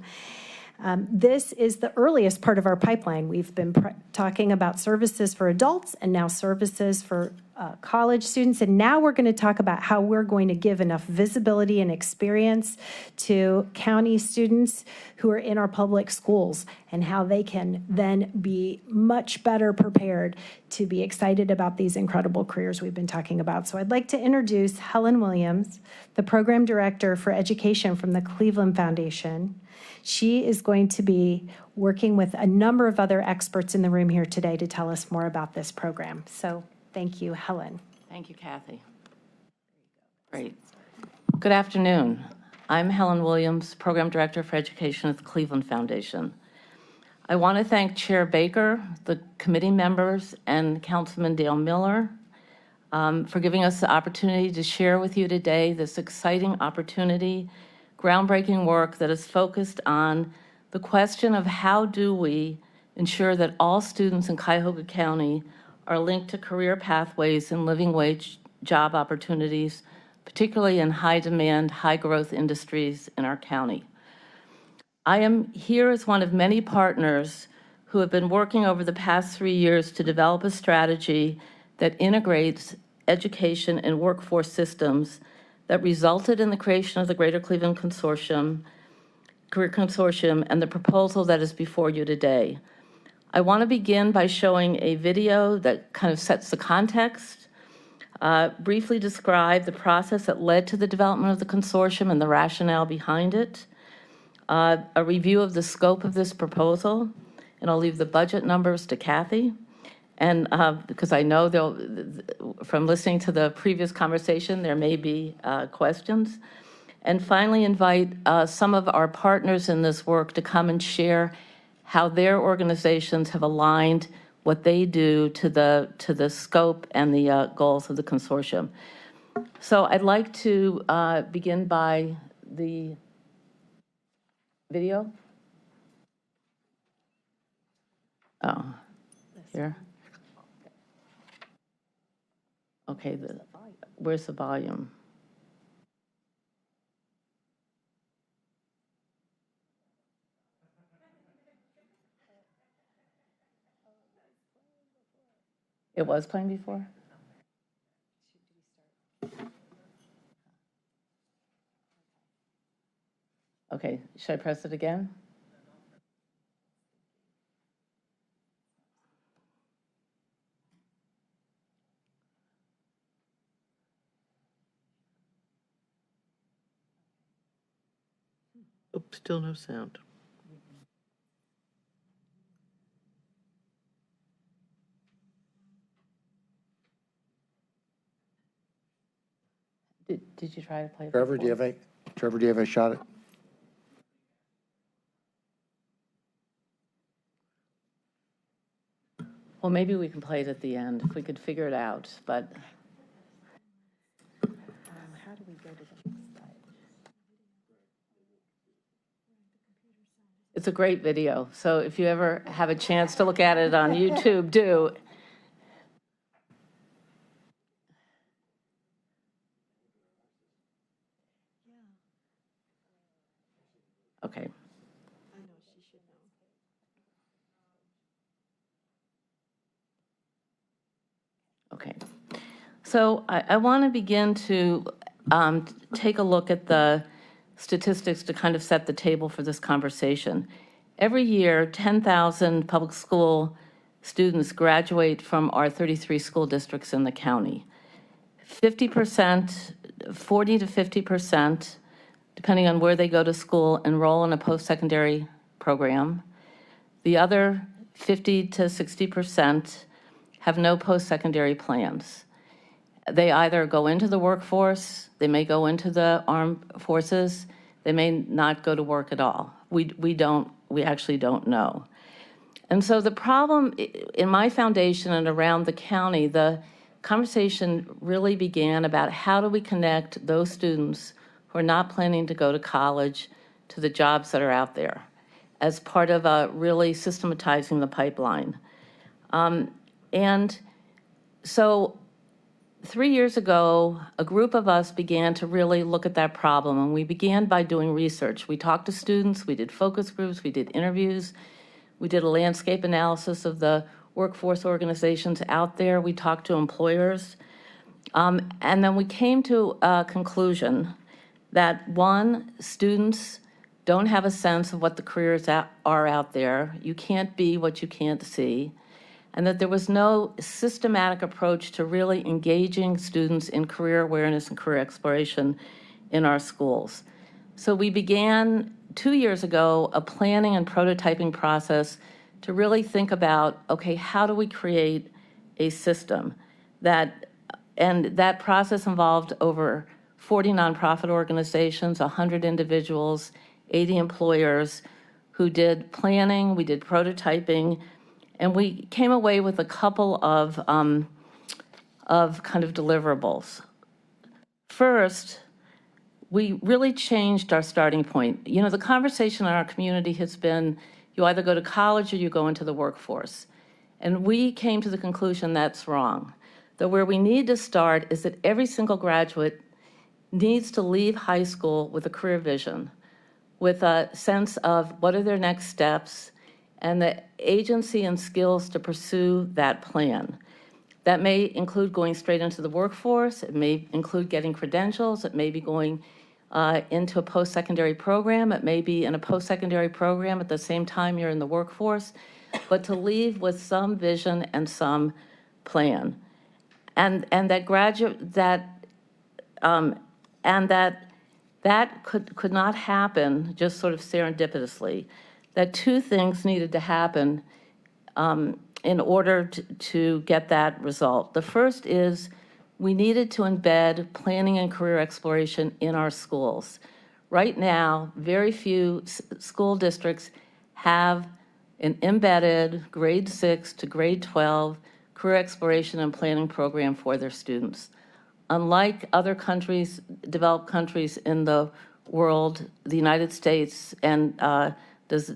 This is the earliest part of our pipeline. We've been talking about services for adults and now services for college students. And now we're going to talk about how we're going to give enough visibility and experience to county students who are in our public schools and how they can then be much better prepared to be excited about these incredible careers we've been talking about. So I'd like to introduce Helen Williams, the Program Director for Education from the Cleveland Foundation. She is going to be working with a number of other experts in the room here today to tell us more about this program. So thank you, Helen. Thank you, Kathy. Great. Good afternoon. I'm Helen Williams, Program Director for Education at the Cleveland Foundation. I want to thank Chair Baker, the committee members, and Councilman Dale Miller for giving us the opportunity to share with you today this exciting opportunity, groundbreaking work that is focused on the question of how do we ensure that all students in Cuyahoga County are linked to career pathways and living wage job opportunities, particularly in high demand, high growth industries in our county. I am here as one of many partners who have been working over the past 3 years to develop a strategy that integrates education and workforce systems that resulted in the creation of the Greater Cleveland Career Consortium and the proposal that is before you today. I want to begin by showing a video that kind of sets the context, briefly describe the process that led to the development of the consortium and the rationale behind it, a review of the scope of this proposal, and I'll leave the budget numbers to Kathy. And because I know from listening to the previous conversation, there may be questions. And finally, invite some of our partners in this work to come and share how their organizations have aligned what they do to the scope and the goals of the consortium. So I'd like to begin by the video. Oh, here. Okay, where's the volume? It was playing before? Okay, should I press it again? Oops, still no sound. Did you try to play it Trevor, do you have a shot at? Well, maybe we can play it at the end if we could figure it out, but. How do we go to the next slide? It's a great video. So if you ever have a chance to look at it on YouTube, do. Okay. Okay. So I want to begin to take a look at the statistics to kind of set the table for this conversation. Every year, 10,000 public school students graduate from our 33 school districts in the county. 50%, 40 to 50%, depending on where they go to school, enroll in a post-secondary program. The other 50 to 60% have no post-secondary plans. They either go into the workforce, they may go into the armed forces, they may not go to work at all. We actually don't know. And so the problem in my foundation and around the county, the conversation really began about how do we connect those students who are not planning to go to college to the jobs that are out there as part of really systematizing the pipeline. And so 3 years ago, a group of us began to really look at that problem, and we began by doing research. We talked to students, we did focus groups, we did interviews, we did a landscape analysis of the workforce organizations out there, we talked to employers, and then we came to a conclusion that, one, students don't have a sense of what the careers are out there. You can't be what you can't see. And that there was no systematic approach to really engaging students in career awareness and career exploration in our schools. So we began 2 years ago a planning and prototyping process to really think about, okay, how do we create a system and that process involved over 40 nonprofit organizations, 100 individuals, 80 employers who did planning, we did prototyping, and we came away with a couple of kind of deliverables. First, we really changed our starting point. You know, the conversation in our community has been, you either go to college or you go into the workforce. And we came to the conclusion that's wrong. That where we need to start is that every single graduate needs to leave high school with a career vision, with a sense of what are their next steps, and the agency and skills to pursue that plan. That may include going straight into the workforce, it may include getting credentials, it may be going into a post-secondary program, it may be in a post-secondary program at the same time you're in the workforce, but to leave with some vision and some plan. And that could not happen just sort of serendipitously. That two things needed to happen in order to get that result. The first is we needed to embed planning and career exploration in our schools. Right now, very few school districts have an embedded grade 6 to grade 12 career exploration and planning program for their students. Unlike other countries, developed countries in the world, the United States and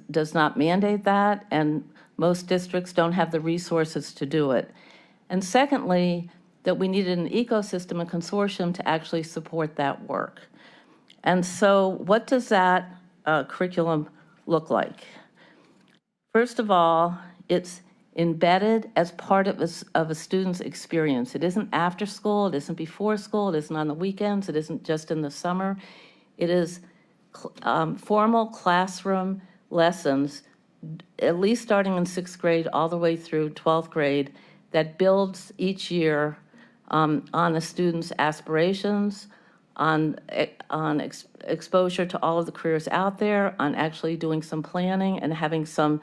does not mandate that, and most districts don't have the resources to do it. And secondly, that we needed an ecosystem and consortium to actually support that work. And so what does that curriculum look like? First of all, it's embedded as part of a student's experience. It isn't after school, it isn't before school, it isn't on the weekends, it isn't just in the summer. It is formal classroom lessons, at least starting in 6th grade all the way through 12th grade, that builds each year on a student's aspirations, on exposure to all of the careers out there, on actually doing some planning and having some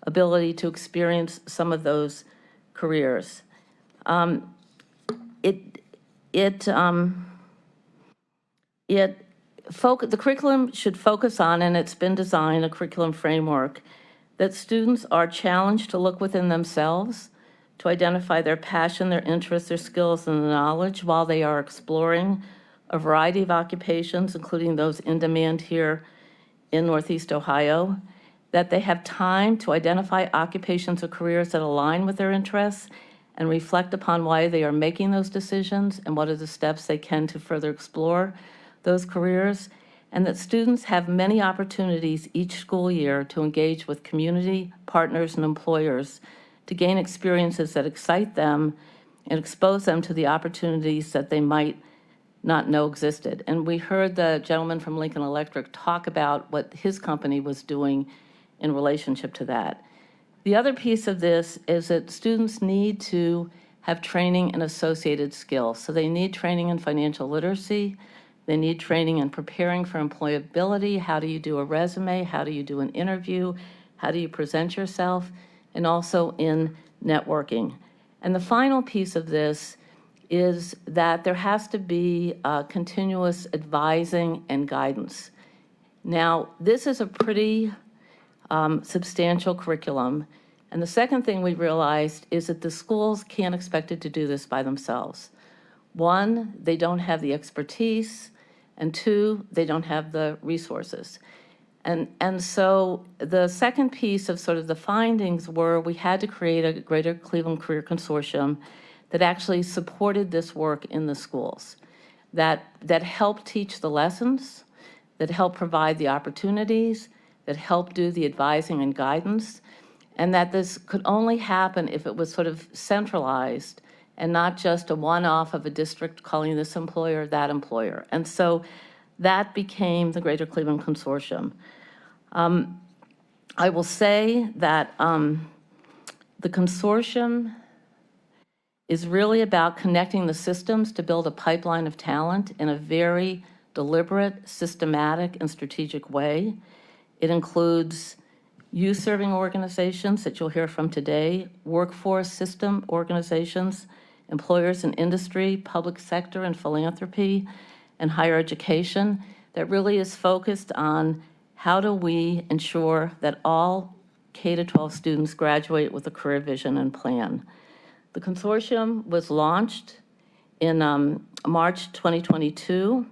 ability to experience some of those careers. The curriculum should focus on, and it's been designed, a curriculum framework, that students are challenged to look within themselves, to identify their passion, their interests, their skills, and knowledge while they are exploring a variety of occupations, including those in demand here in Northeast Ohio, that they have time to identify occupations or careers that align with their interests and reflect upon why they are making those decisions and what are the steps they can to further explore those careers, and that students have many opportunities each school year to engage with community, partners, and employers to gain experiences that excite them and expose them to the opportunities that they might not know existed. And we heard the gentleman from Lincoln Electric talk about what his company was doing in relationship to that. The other piece of this is that students need to have training in associated skills. So they need training in financial literacy. They need training in preparing for employability. How do you do a resume? How do you do an interview? How do you present yourself? And also in networking. And the final piece of this is that there has to be continuous advising and guidance. Now, this is a pretty substantial curriculum. And the second thing we realized is that the schools can't expect it to do this by themselves. One, they don't have the expertise, and two, they don't have the resources. And so the second piece of sort of the findings were we had to create a Greater Cleveland Career Consortium that actually supported this work in the schools, that helped teach the lessons, that helped provide the opportunities, that helped do the advising and guidance, and that this could only happen if it was sort of centralized and not just a one-off of a district calling this employer, that employer. And so that became the Greater Cleveland Consortium. I will say that the consortium is really about connecting the systems to build a pipeline of talent in a very deliberate, systematic, and strategic way. It includes youth-serving organizations that you'll hear from today, workforce system organizations, employers in industry, public sector and philanthropy, and higher education that really is focused on how do we ensure that all K-12 students graduate with a career vision and plan. The consortium was launched in March 2022.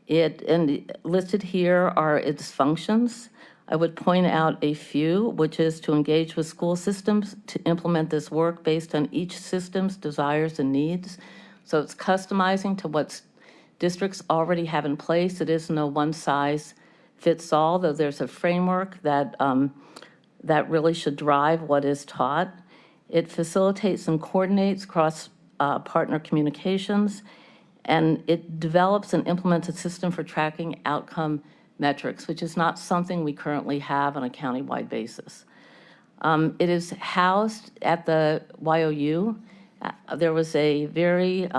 And listed here are its functions. I would point out a few, which is to engage with school systems to implement this work based on each system's desires and needs. So it's customizing to what districts already have in place. It is no one size fits all, though there's a framework that, that really should drive what is taught. It facilitates and coordinates cross-partner communications, and it develops and implements a system for tracking outcome metrics, which is not something we currently have on a countywide basis. It is housed at the YOU. There was a very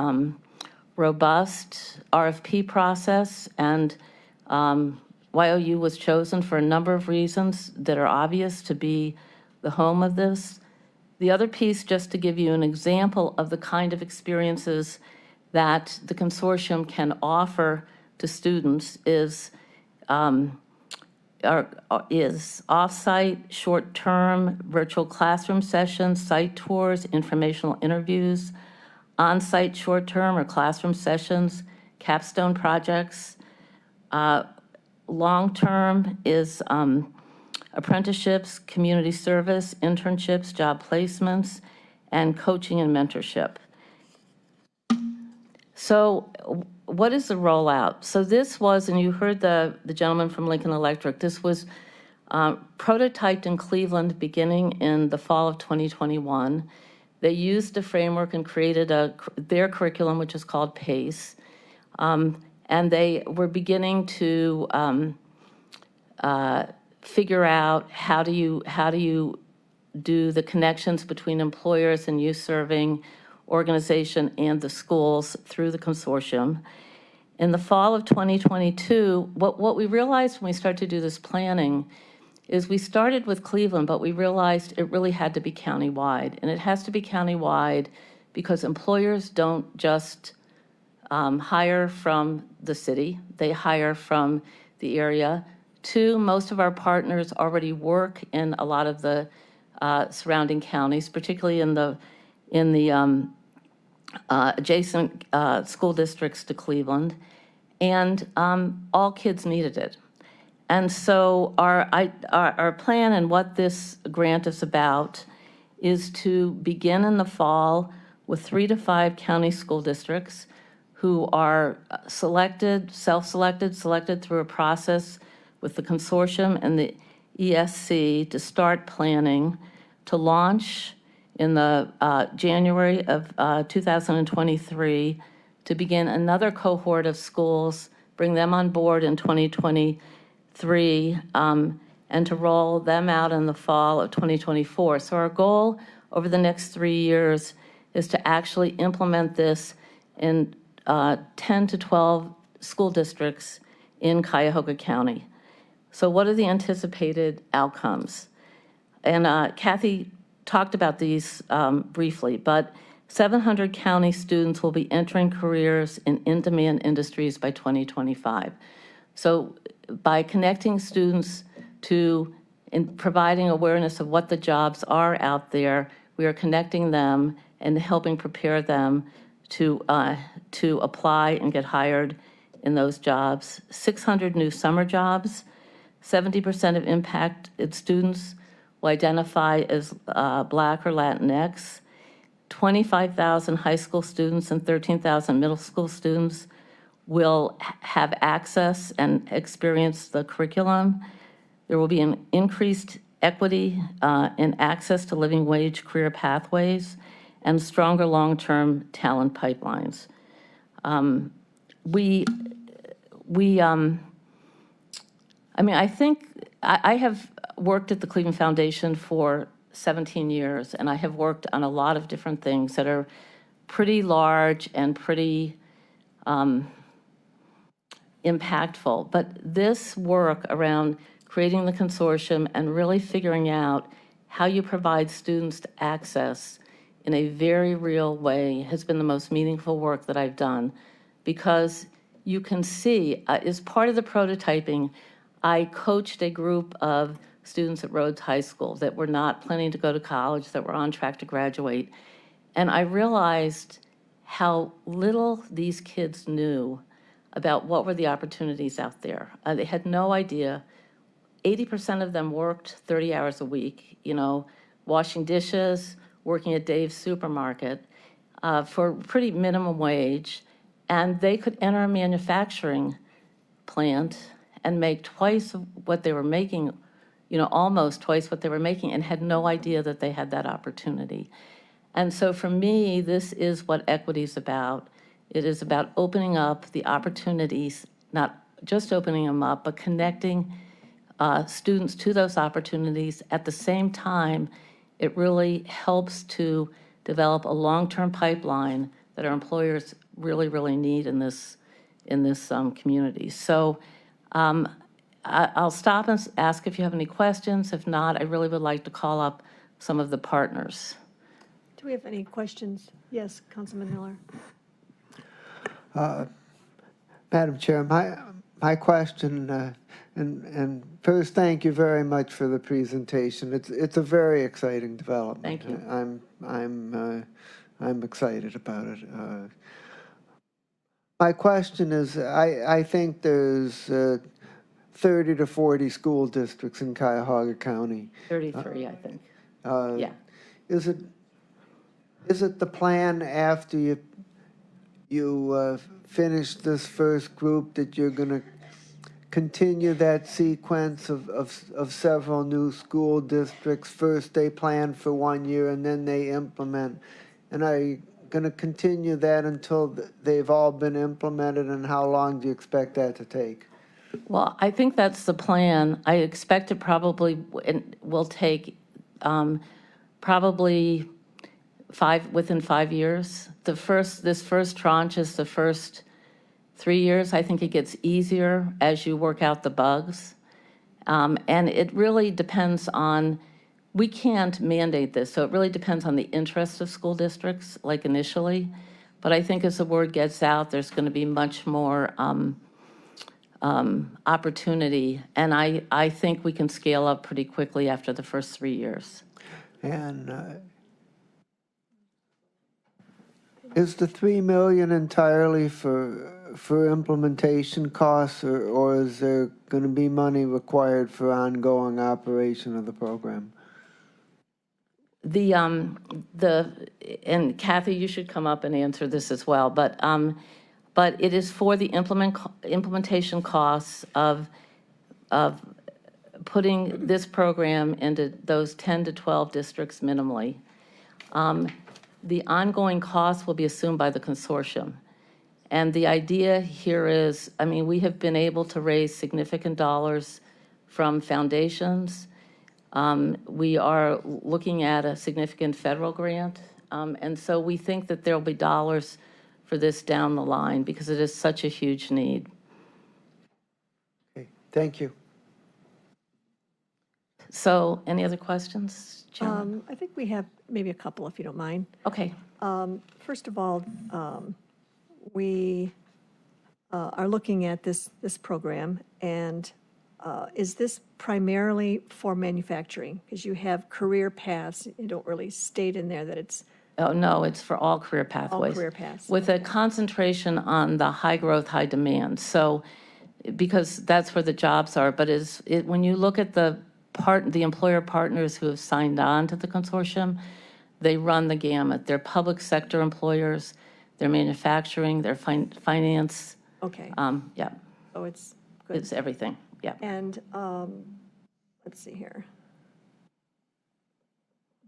robust RFP process, and YOU was chosen for a number of reasons that are obvious to be the home of this. The other piece, just to give you an example of the kind of experiences that the consortium can offer to students, is off-site, short-term virtual classroom sessions, site tours, informational interviews, on-site short-term or classroom sessions, capstone projects. Long-term is apprenticeships, community service, internships, job placements, and coaching and mentorship. So what is the rollout? So this was, and you heard the gentleman from Lincoln Electric, this was prototyped in Cleveland beginning in the fall of 2021. They used the framework and created their curriculum, which is called PACE. And they were beginning to figure out how do you do the connections between employers and youth serving organization and the schools through the consortium. In the fall of 2022, what we realized when we started to do this planning is we started with Cleveland, but we realized it really had to be countywide. And it has to be countywide because employers don't just hire from the city, they hire from the area. Two, most of our partners already work in a lot of the surrounding counties, particularly in the adjacent school districts to Cleveland, and all kids needed it. And so our plan and what this grant is about is to begin in the fall with 3 to 5 county school districts who are selected through a process with the Consortium and the ESC to start planning to launch in the January of 2023 to begin another cohort of schools, bring them on board in 2023, and to roll them out in the fall of 2024. So our goal over the next 3 years is to actually implement this in 10 to 12 school districts in Cuyahoga County. So what are the anticipated outcomes? And Kathy talked about these briefly, but 700 county students will be entering careers in in-demand industries by 2025. So by connecting students to providing awareness of what the jobs are out there, we are connecting them and helping prepare them to apply and get hired in those jobs. 600 new summer jobs, 70% of impacted students will identify as Black or Latinx. 25,000 high school students and 13,000 middle school students will have access and experience the curriculum. There will be an increased equity in access to living wage career pathways and stronger long-term talent pipelines. I think I have worked at the Cleveland Foundation for 17 years, and I have worked on a lot of different things that are pretty large and pretty impactful. But this work around creating the consortium and really figuring out how you provide students access in a very real way has been the most meaningful work that I've done, because you can see, as part of the prototyping, I coached a group of students at Rhodes High School that were not planning to go to college, that were on track to graduate. And I realized how little these kids knew about what were the opportunities out there. They had no idea. 80% of them worked 30 hours a week, washing dishes, working at Dave's Supermarket for pretty minimum wage. And they could enter a manufacturing plant and make twice what they were making, almost twice what they were making, and had no idea that they had that opportunity. And so for me, this is what equity is about. It is about opening up the opportunities, not just opening them up, but connecting students to those opportunities. At the same time, it really helps to develop a long-term pipeline that our employers really, really need in this community. So I'll stop and ask if you have any questions. If not, I really would like to call up some of the partners. Do we have any questions? Yes, Councilman Miller. Madam Chair, my question, and first, thank you very much for the presentation. It's a very exciting development. Thank you. I'm excited about it. My question is, I think there's 30 to 40 school districts in Cuyahoga County. 33, I think. Yeah. Is it the plan after you finish this first group that you're going to continue that sequence of several new school districts? First they plan for 1 year and then they implement. And are you going to continue that until they've all been implemented, and how long do you expect that to take? Well, I think that's the plan. I expect it probably will take probably within 5 years. This first tranche is the first 3 years. I think it gets easier as you work out the bugs. And it really depends on, we can't mandate this, so it really depends on the interests of school districts, like initially. But I think as the word gets out, there's going to be much more opportunity. And I think we can scale up pretty quickly after the first 3 years. And is the $3 million entirely for implementation costs, or is there going to be money required for ongoing operation of the program? And Kathy, you should come up and answer this as well. But but it is for the implementation costs of putting this program into those 10 to 12 districts minimally. The ongoing costs will be assumed by the consortium. And the idea here is, I mean, we have been able to raise significant dollars from foundations. We are looking at a significant federal grant. And so we think that there will be dollars for this down the line because it is such a huge need. Okay, thank you. So any other questions, Chairman? I think we have maybe a couple, if you don't mind. Okay. First of all, we are looking at this program, and is this primarily for manufacturing? Because you have career paths. You don't really state in there that it's Oh, no, it's for all career pathways. all career paths. With a concentration on the high growth, high demand. So, because that's where the jobs are, but when you look at the employer partners who have signed on to the consortium, they run the gamut. They're public sector employers, they're manufacturing, they're finance. Okay. Yeah. So it's good. It's everything, yeah. And let's see here.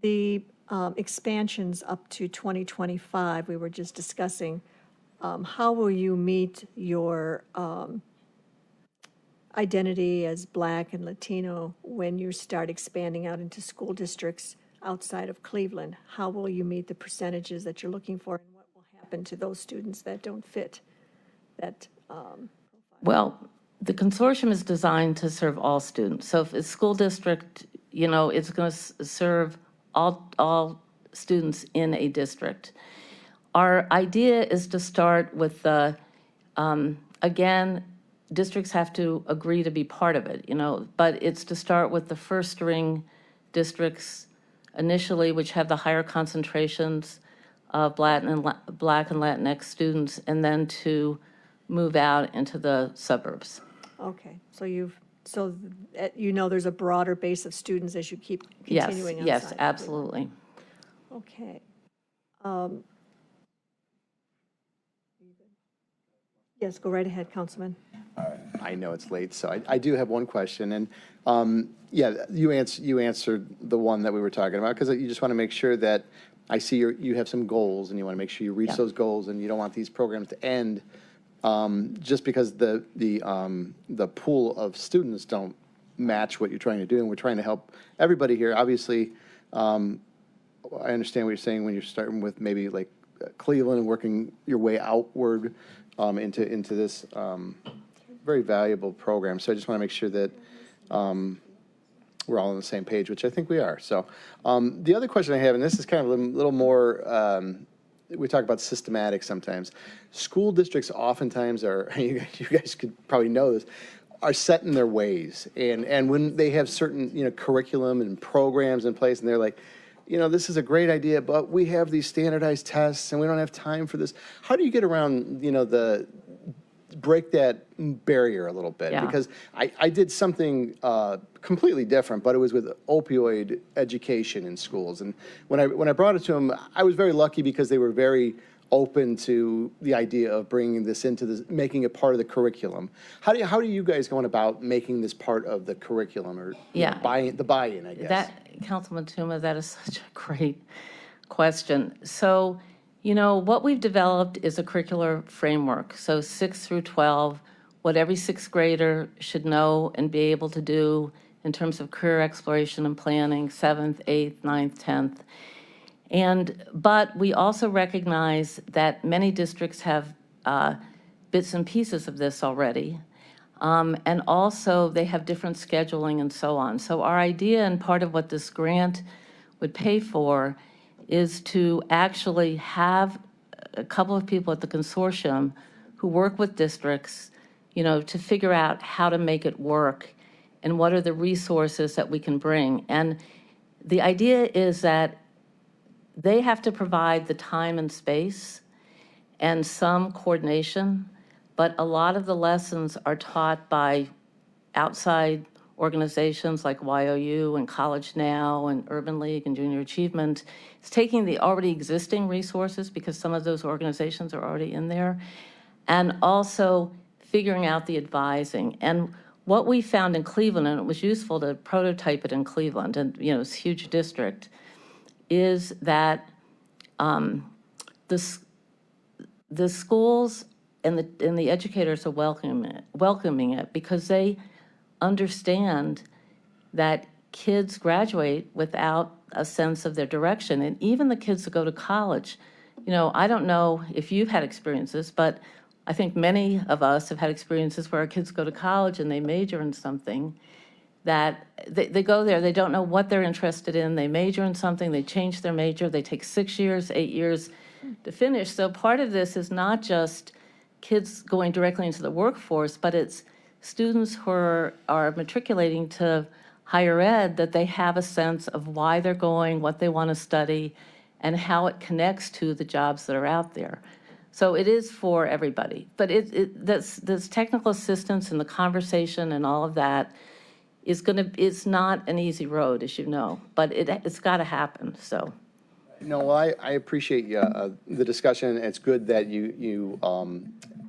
The expansions up to 2025, we were just discussing, how will you meet your identity as Black and Latino when you start expanding out into school districts outside of Cleveland? How will you meet the percentages that you're looking for, and what will happen to those students that don't fit that profile? Well, the consortium is designed to serve all students. So if it's school district, it's going to serve all students in a district. Our idea is to start with the, again, districts have to agree to be part of it, but it's to start with the first ring districts initially, which have the higher concentrations of Black and Latinx students, and then to move out into the suburbs. Okay, so there's a broader base of students as you keep continuing outside. Yes, absolutely. Okay. Yes, go right ahead, Councilman. I know it's late, so I do have one question. And yeah, you answered the one that we were talking about, because you just want to make sure that I see you have some goals, and you want to make sure you reach those goals, and you don't want these programs to end just because the pool of students don't match what you're trying to do. And we're trying to help everybody here. Obviously, I understand what you're saying when you're starting with maybe like Cleveland and working your way outward into this very valuable program. So I just want to make sure that we're all on the same page, which I think we are. So the other question I have, and this is kind of a little more, we talk about systematic sometimes. School districts oftentimes are, you guys could probably know this, are set in their ways. And when they have certain, curriculum and programs in place, and they're like, this is a great idea, but we have these standardized tests and we don't have time for this. How do you get around, break that barrier a little bit? Yeah. Because I did something completely different, but it was with opioid education in schools. And when I brought it to them, I was very lucky because they were very open to the idea of bringing this into this, making it part of the curriculum. How do you guys going about making this part of the curriculum, or the buy-in, I guess? Councilman Tuma, that is such a great question. So, what we've developed is a curricular framework. So 6 through 12, what every sixth grader should know and be able to do in terms of career exploration and planning, 7th, 8th, 9th, 10th. But we also recognize that many districts have bits and pieces of this already. And also they have different scheduling and so on. So our idea, and part of what this grant would pay for, is to actually have a couple of people at the consortium who work with districts, to figure out how to make it work and what are the resources that we can bring. And the idea is that they have to provide the time and space and some coordination, but a lot of the lessons are taught by outside organizations like YOU and College Now and Urban League and Junior Achievement. It's taking the already existing resources, because some of those organizations are already in there, and also figuring out the advising. And what we found in Cleveland, and it was useful to prototype it in Cleveland, and it's a huge district, is that the schools and the educators are welcoming it because they understand that kids graduate without a sense of their direction. And even the kids that go to college, I don't know if you've had experiences, but I think many of us have had experiences where our kids go to college and they major in something that they go there, they don't know what they're interested in, they major in something, they change their major, they take 6 years, 8 years to finish. So part of this is not just kids going directly into the workforce, but it's students who are matriculating to higher ed, that they have a sense of why they're going, what they want to study, and how it connects to the jobs that are out there. So it is for everybody. But this technical assistance and the conversation and all of that it's not an easy road, as you know, but it's got to happen, so. No, well, I appreciate the discussion. It's good that you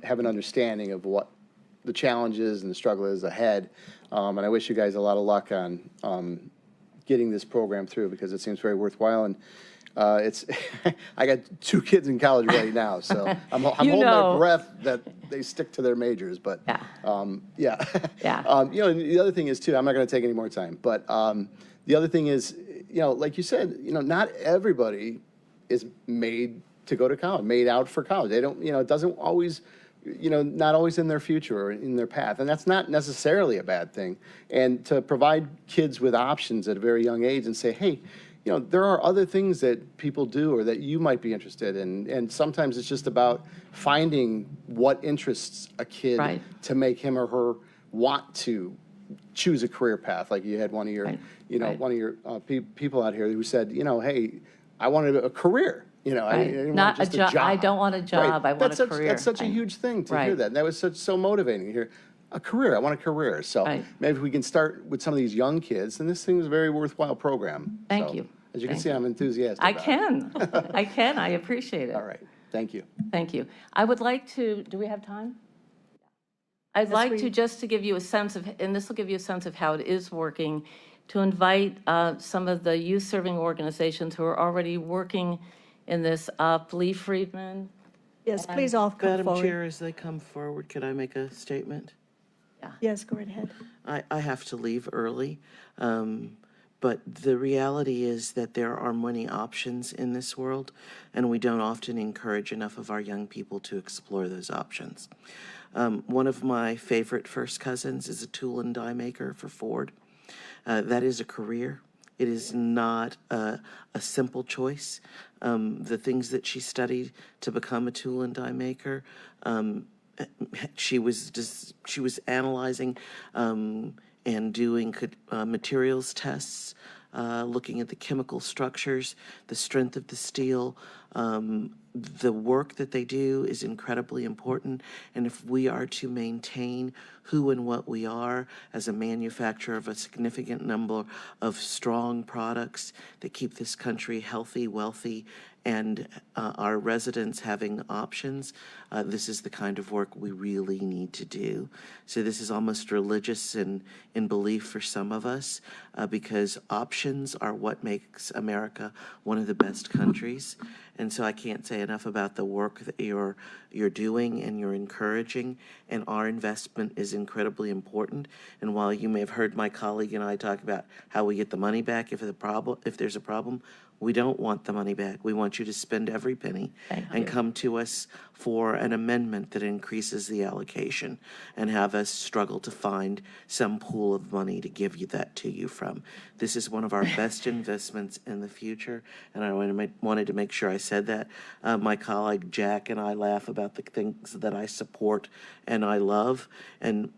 have an understanding of what the challenges and the struggle is ahead. And I wish you guys a lot of luck on getting this program through, because it seems very worthwhile. And it's I got 2 kids in college right now, so I'm holding my breath that they stick to their majors. But yeah. The other thing is too, I'm not going to take any more time, but the other thing is, like you said, not everybody is made to go to college, made out for college. They don't, it doesn't always, not always in their future or in their path. And that's not necessarily a bad thing. And to provide kids with options at a very young age and say, hey, there are other things that people do or that you might be interested in. And sometimes it's just about finding what interests a kid to make him or her want to choose a career path. Like you had one of your, one of your people out here who said, hey, I wanted a career. I didn't want just a job. I don't want a job. I want a career. That's such a huge thing to hear that. And that was so motivating to hear. A career. I want a career. So maybe we can start with some of these young kids, and this thing is a very worthwhile program. Thank you. As you can see, I'm enthusiastic. I can. I appreciate it. All right. Thank you. Thank you. I would like to, do we have time? I'd like to just to give you a sense of, and this will give you a sense of how it is working, to invite some of the youth-serving organizations who are already working in this up. Lee Friedman. Yes, please all come forward. Madam Chair, as they come forward, could I make a statement? Yeah. Yes, go right ahead. I have to leave early, but the reality is that there are many options in this world, and we don't often encourage enough of our young people to explore those options. One of my favorite first cousins is a tool and die maker for Ford. That is a career. It is not a simple choice. The things that she studied to become a tool and die maker, she was analyzing and doing materials tests, looking at the chemical structures, the strength of the steel. The work that they do is incredibly important, and if we are to maintain who and what we are as a manufacturer of a significant number of strong products that keep this country healthy, wealthy, and our residents having options, this is the kind of work we really need to do. So this is almost religious in belief for some of us, because options are what makes America one of the best countries. And so I can't say enough about the work that you're doing and you're encouraging, and our investment is incredibly important. And while you may have heard my colleague and I talk about how we get the money back if there's a problem, we don't want the money back. We want you to spend every penny and come to us for an amendment that increases the allocation and have us struggle to find some pool of money to give you that to you from. This is one of our best investments in the future, and I wanted to make sure I said that. My colleague Jack and I laugh about the things that I support and I love, and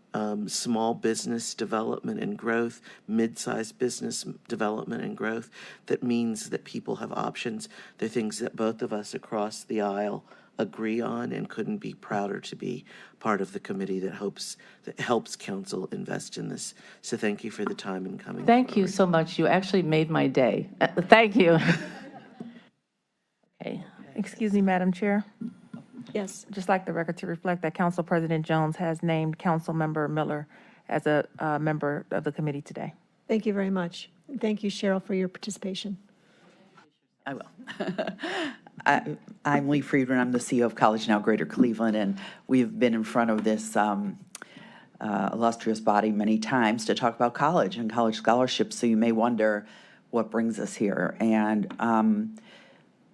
small business development and growth, mid-sized business development and growth, that means that people have options. They're things that both of us across the aisle agree on, and couldn't be prouder to be part of the committee that helps council invest in this. So thank you for the time and coming. Thank you so much. You actually made my day. Thank you. Okay. Excuse me, Madam Chair. Yes. Just like the record to reflect that Council President Jones has named Councilmember Miller as a member of the committee today. Thank you very much. Thank you, Cheryl, for your participation. I will. I'm Lee Friedman. I'm the CEO of College Now Greater Cleveland, and we've been in front of this illustrious body many times to talk about college and college scholarships, so you may wonder what brings us here. And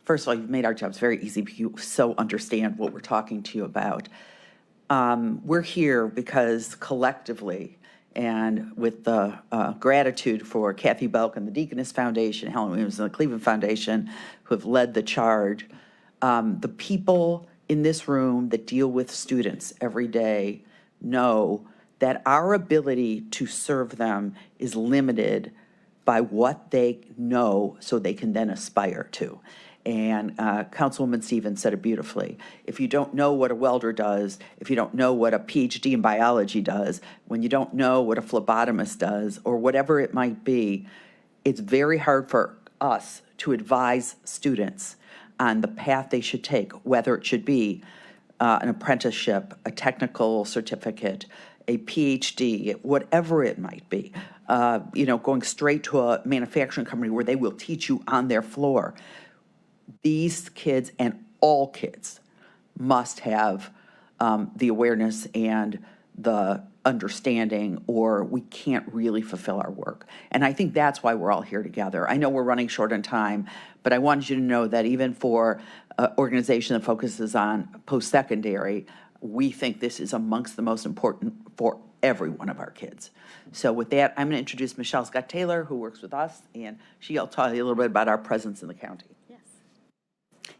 first of all, you've made our jobs very easy because you so understand what we're talking to you about. We're here because collectively, and with the gratitude for Kathy Belk and the Deaconess Foundation, Helen Williams and the Cleveland Foundation, who have led the charge, the people in this room that deal with students every day know that our ability to serve them is limited by what they know so they can then aspire to. And Councilwoman Stevens said it beautifully. If you don't know what a welder does, if you don't know what a PhD in biology does, when you don't know what a phlebotomist does, or whatever it might be, it's very hard for us to advise students on the path they should take, whether it should be an apprenticeship, a technical certificate, a PhD, whatever it might be. Going straight to a manufacturing company where they will teach you on their floor. These kids and all kids must have the awareness and the understanding, or we can't really fulfill our work. And I think that's why we're all here together. I know we're running short on time, but I wanted you to know that even for an organization that focuses on post-secondary, we think this is amongst the most important for every one of our kids. So with that, I'm going to introduce Michelle Scott-Taylor, who works with us, and she'll tell you a little bit about our presence in the county.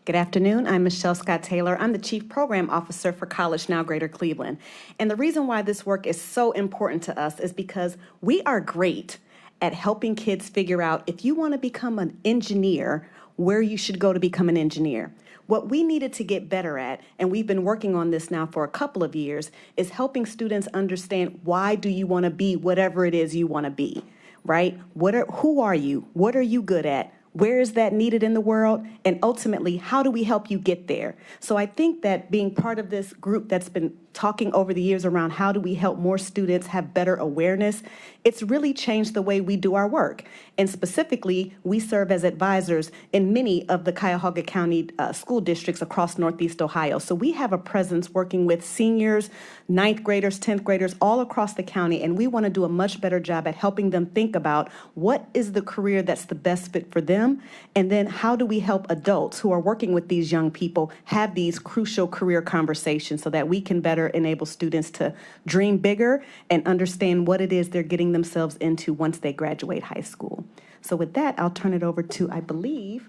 Good afternoon. I'm Michelle Scott-Taylor. I'm the Chief Program Officer for College Now Greater Cleveland. And the reason why this work is so important to us is because we are great at helping kids figure out if you want to become an engineer, where you should go to become an engineer. What we needed to get better at, and we've been working on this now for a couple of years, is helping students understand why do you want to be whatever it is you want to be, right? Who are you? What are you good at? Where is that needed in the world? And ultimately, how do we help you get there? So I think that being part of this group that's been talking over the years around how do we help more students have better awareness, it's really changed the way we do our work. And specifically, we serve as advisors in many of the Cuyahoga County school districts across Northeast Ohio. So we have a presence working with seniors, 9th graders, 10th graders, all across the county. And we want to do a much better job at helping them think about what is the career that's the best fit for them. And then how do we help adults who are working with these young people have these crucial career conversations so that we can better enable students to dream bigger and understand what it is they're getting themselves into once they graduate high school. So with that, I'll turn it over to, I believe,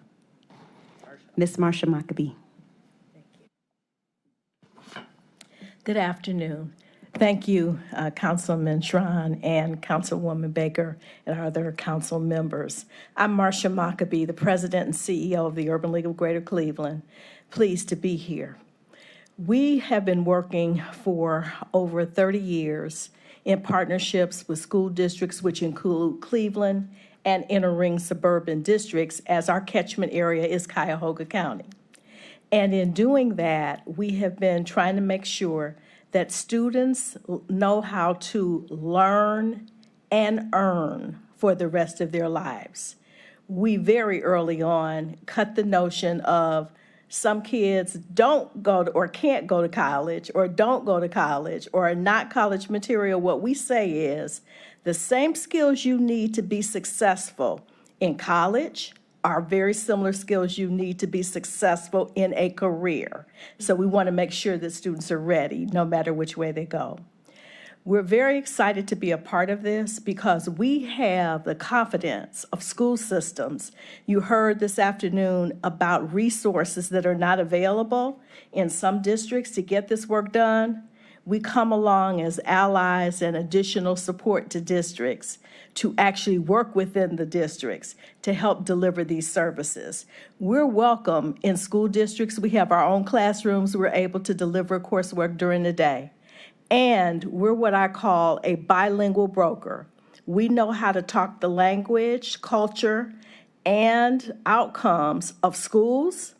Ms. Marsha Maccabee. Good afternoon. Thank you, Councilman Schron and Councilwoman Baker and our other council members. I'm Marsha Maccabee, the President and CEO of the Urban League of Greater Cleveland. Pleased to be here. We have been working for over 30 years in partnerships with school districts, which include Cleveland and inner ring suburban districts, as our catchment area is Cuyahoga County. And in doing that, we have been trying to make sure that students know how to learn and earn for the rest of their lives. We very early on cut the notion of some kids don't go to, or can't go to college, or don't go to college, or are not college material. What we say is the same skills you need to be successful in college are very similar skills you need to be successful in a career. So we want to make sure that students are ready no matter which way they go. We're very excited to be a part of this because we have the confidence of school systems. You heard this afternoon about resources that are not available in some districts to get this work done. We come along as allies and additional support to districts to actually work within the districts to help deliver these services. We're welcome in school districts. We have our own classrooms. We're able to deliver coursework during the day. And we're what I call a bilingual broker. We know how to talk the language, culture, and outcomes of schools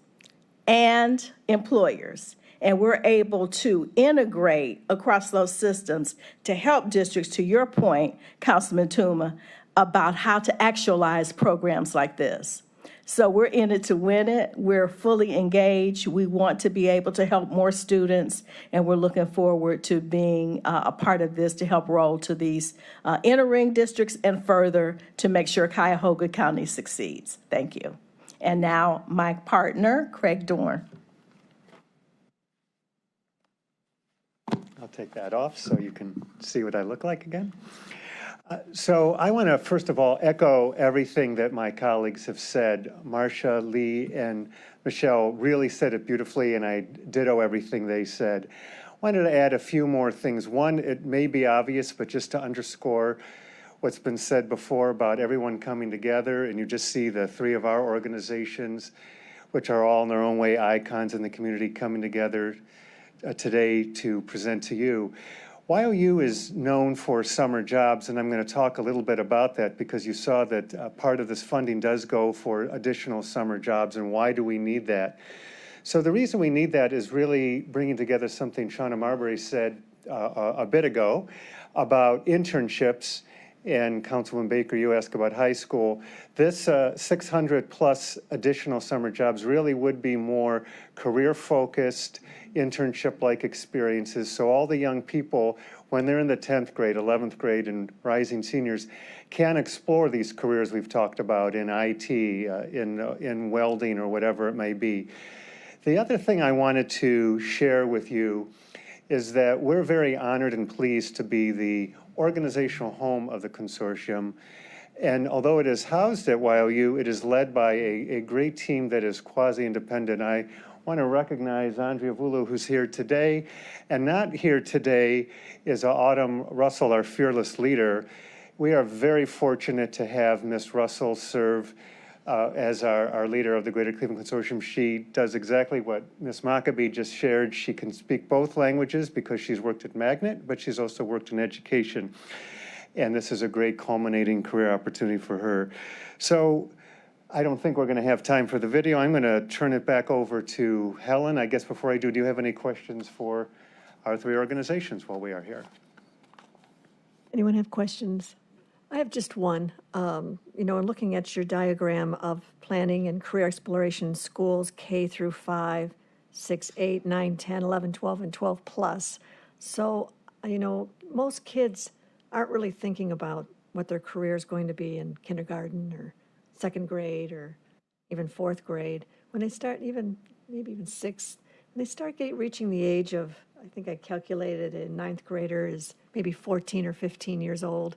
and employers. and we're able to integrate across those systems to help districts, to your point, Councilman Tuma, about how to actualize programs like this. So we're in it to win it. We're fully engaged. We want to be able to help more students, and we're looking forward to being a part of this to help roll to these inner ring districts and further to make sure Cuyahoga County succeeds. Thank you. And now my partner, Craig Dorn. I'll take that off so you can see what I look like again. So I want to, first of all, echo everything that my colleagues have said. Marcia, Lee, and Michelle really said it beautifully, and I ditto everything they said. I wanted to add a few more things. One, it may be obvious, but just to underscore what's been said before about everyone coming together, and you just see the three of our organizations, which are all in their own way icons in the community, coming together today to present to you. YOU is known for summer jobs, and I'm going to talk a little bit about that because you saw that part of this funding does go for additional summer jobs, and why do we need that? So the reason we need that is really bringing together something Shauna Marbury said a bit ago about internships, and Councilman Baker, you asked about high school. This 600 plus additional summer jobs really would be more career-focused, internship-like experiences. So all the young people, when they're in the 10th grade, 11th grade, and rising seniors, can explore these careers we've talked about in IT, in welding, or whatever it may be. The other thing I wanted to share with you is that we're very honored and pleased to be the organizational home of the consortium. And although it is housed at YOU, it is led by a great team that is quasi-independent. I want to recognize Andrea Vulu, who's here today. And not here today is Autumn Russell, our fearless leader. We are very fortunate to have Ms. Russell serve as our leader of the Greater Cleveland Consortium. She does exactly what Ms. Maccabee just shared. She can speak both languages because she's worked at Magnet, but she's also worked in education. And this is a great culminating career opportunity for her. So I don't think we're going to have time for the video. I'm going to turn it back over to Helen. I guess before I do you have any questions for our three organizations while we are here? Anyone have questions? I have just one. In looking at your diagram of planning and career exploration in schools K through 5, 6, 8, 9, 10, 11, 12, and 12 plus. So, most kids aren't really thinking about what their career is going to be in kindergarten or second grade or even fourth grade. When they start maybe even sixth, when they start reaching the age of, I think I calculated a ninth grader is maybe 14 or 15 years old,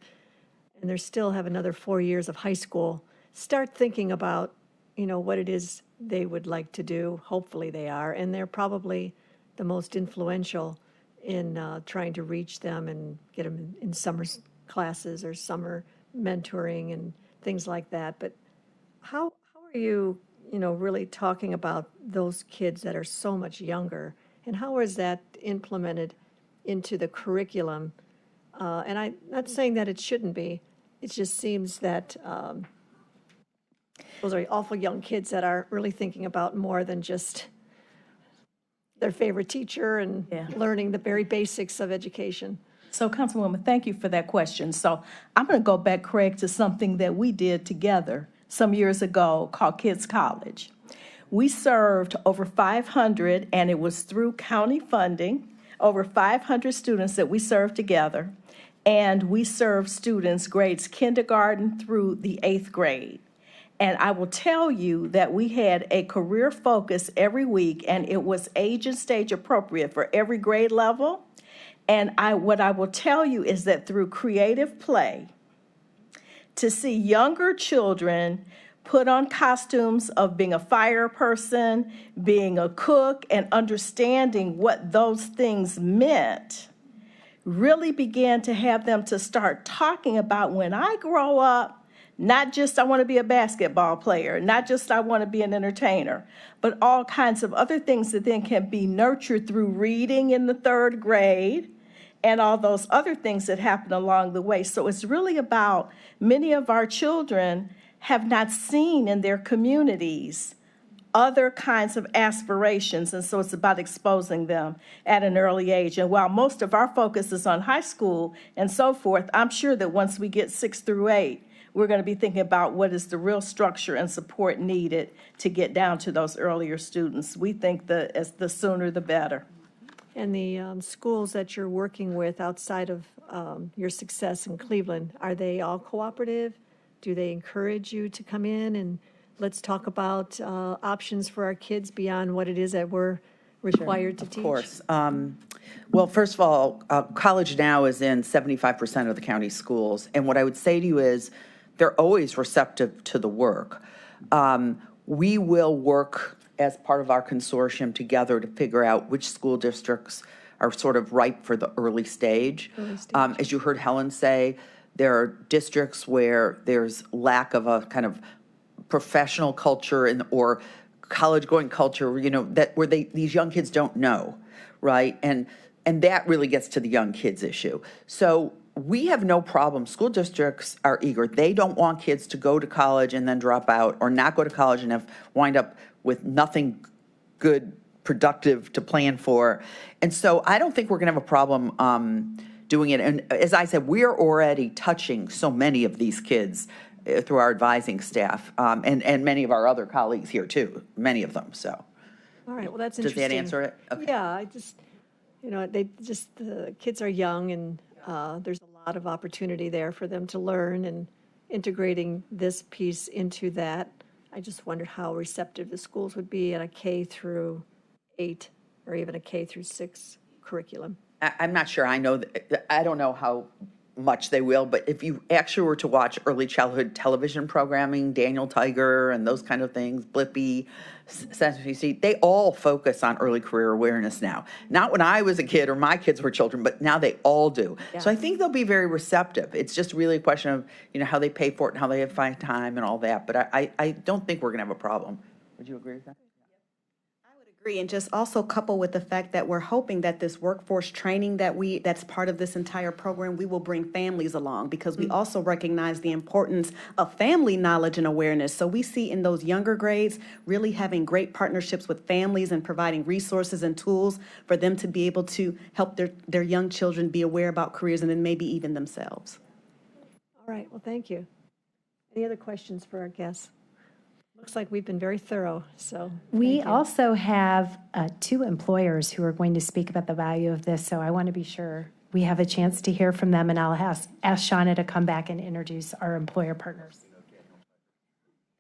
and they still have another 4 years of high school, start thinking about, what it is they would like to do. Hopefully they are, and they're probably the most influential in trying to reach them and get them in summer classes or summer mentoring and things like that. But how are you, really talking about those kids that are so much younger, and how is that implemented into the curriculum? And I'm not saying that it shouldn't be. It just seems that those are awful young kids that are really thinking about more than just their favorite teacher and learning the very basics of education. So, Councilwoman, thank you for that question. So I'm going to go back, Craig, to something that we did together some years ago called Kids College. We served over 500, and it was through county funding, over 500 students that we served together. And we served students grades kindergarten through the 8th grade. And I will tell you that we had a career focus every week, and it was age and stage appropriate for every grade level. And what I will tell you is that through creative play, to see younger children put on costumes of being a fire person, being a cook, and understanding what those things meant, really began to have them to start talking about, when I grow up, not just I want to be a basketball player, not just I want to be an entertainer, but all kinds of other things that then can be nurtured through reading in the 3rd grade and all those other things that happen along the way. So it's really about, many of our children have not seen in their communities other kinds of aspirations, and so it's about exposing them at an early age. And while most of our focus is on high school and so forth, I'm sure that once we get 6 through 8, we're going to be thinking about what is the real structure and support needed to get down to those earlier students. We think the sooner the better. And the schools that you're working with outside of your success in Cleveland, are they all cooperative? Do they encourage you to come in and let's talk about options for our kids beyond what it is that we're required to teach? Of course. Well, first of all, College Now is in 75% of the county schools. And what I would say to you is they're always receptive to the work. We will work as part of our consortium together to figure out which school districts are sort of ripe for the early stage. As you heard Helen say, there are districts where there's lack of a kind of professional culture or college-going culture, that where these young kids don't know, right? And that really gets to the young kids issue. So we have no problem. School districts are eager. They don't want kids to go to college and then drop out, or not go to college and wind up with nothing good, productive to plan for. And so I don't think we're going to have a problem doing it. And as I said, we're already touching so many of these kids through our advising staff, and many of our other colleagues here too, many of them, so. All right, well, that's Does interesting. that answer it? Okay. Yeah, I just, the kids are young, and there's a lot of opportunity there for them to learn, and integrating this piece into that. I just wondered how receptive the schools would be at a K through 8 or even a K through 6 curriculum. I'm not sure. I don't know how much they will, but if you actually were to watch early childhood television programming, Daniel Tiger and those kind of things, Blippi, Sesame Street, they all focus on early career awareness now. Not when I was a kid or my kids were children, but now they all do. Yeah. So I think they'll be very receptive. It's just really a question of, how they pay for it and how they find time and all that. But I don't think we're going to have a problem. Would you agree with that? Agree, and just also couple with the fact that we're hoping that this workforce training that's part of this entire program, we will bring families along, because we also recognize the importance of family knowledge and awareness. So we see in those younger grades really having great partnerships with families and providing resources and tools for them to be able to help their young children be aware about careers, and then maybe even themselves. All right, well, thank you. Any other questions for our guests? Looks like we've been very thorough, so. We also have 2 employers who are going to speak about the value of this, so I want to be sure we have a chance to hear from them, and I'll ask Shauna to come back and introduce our employer partners.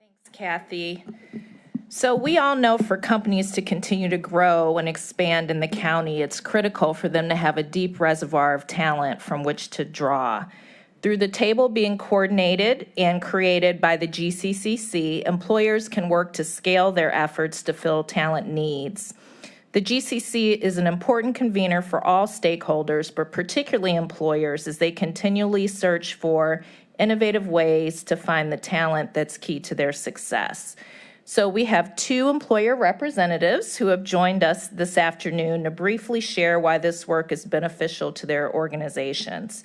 Thanks, Kathy. So we all know for companies to continue to grow and expand in the county, it's critical for them to have a deep reservoir of talent from which to draw. Through the table being coordinated and created by the GCCC, employers can work to scale their efforts to fill talent needs. The GCC is an important convener for all stakeholders, but particularly employers, as they continually search for innovative ways to find the talent that's key to their success. So we have 2 employer representatives who have joined us this afternoon to briefly share why this work is beneficial to their organizations.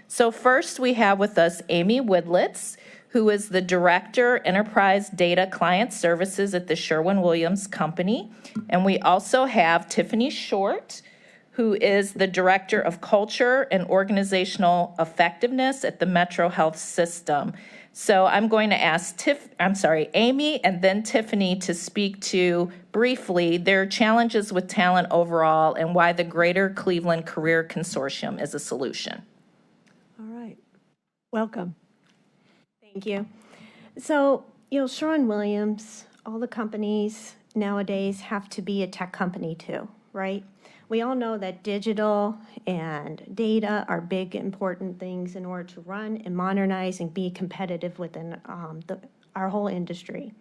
So first we have with us Amy Woodlitz, who is the Director, Enterprise Data Client Services at the Sherwin-Williams Company. And we also have Tiffany Short, who is the Director of Culture and Organizational Effectiveness at the Metro Health System. So I'm going to ask Amy and then Tiffany to speak to briefly their challenges with talent overall and why the Greater Cleveland Career Consortium is a solution. All right. Welcome. Thank you. So, Sherwin-Williams, all the companies nowadays have to be a tech company too, right? We all know that digital and data are big, important things in order to run and modernize and be competitive within our whole industry.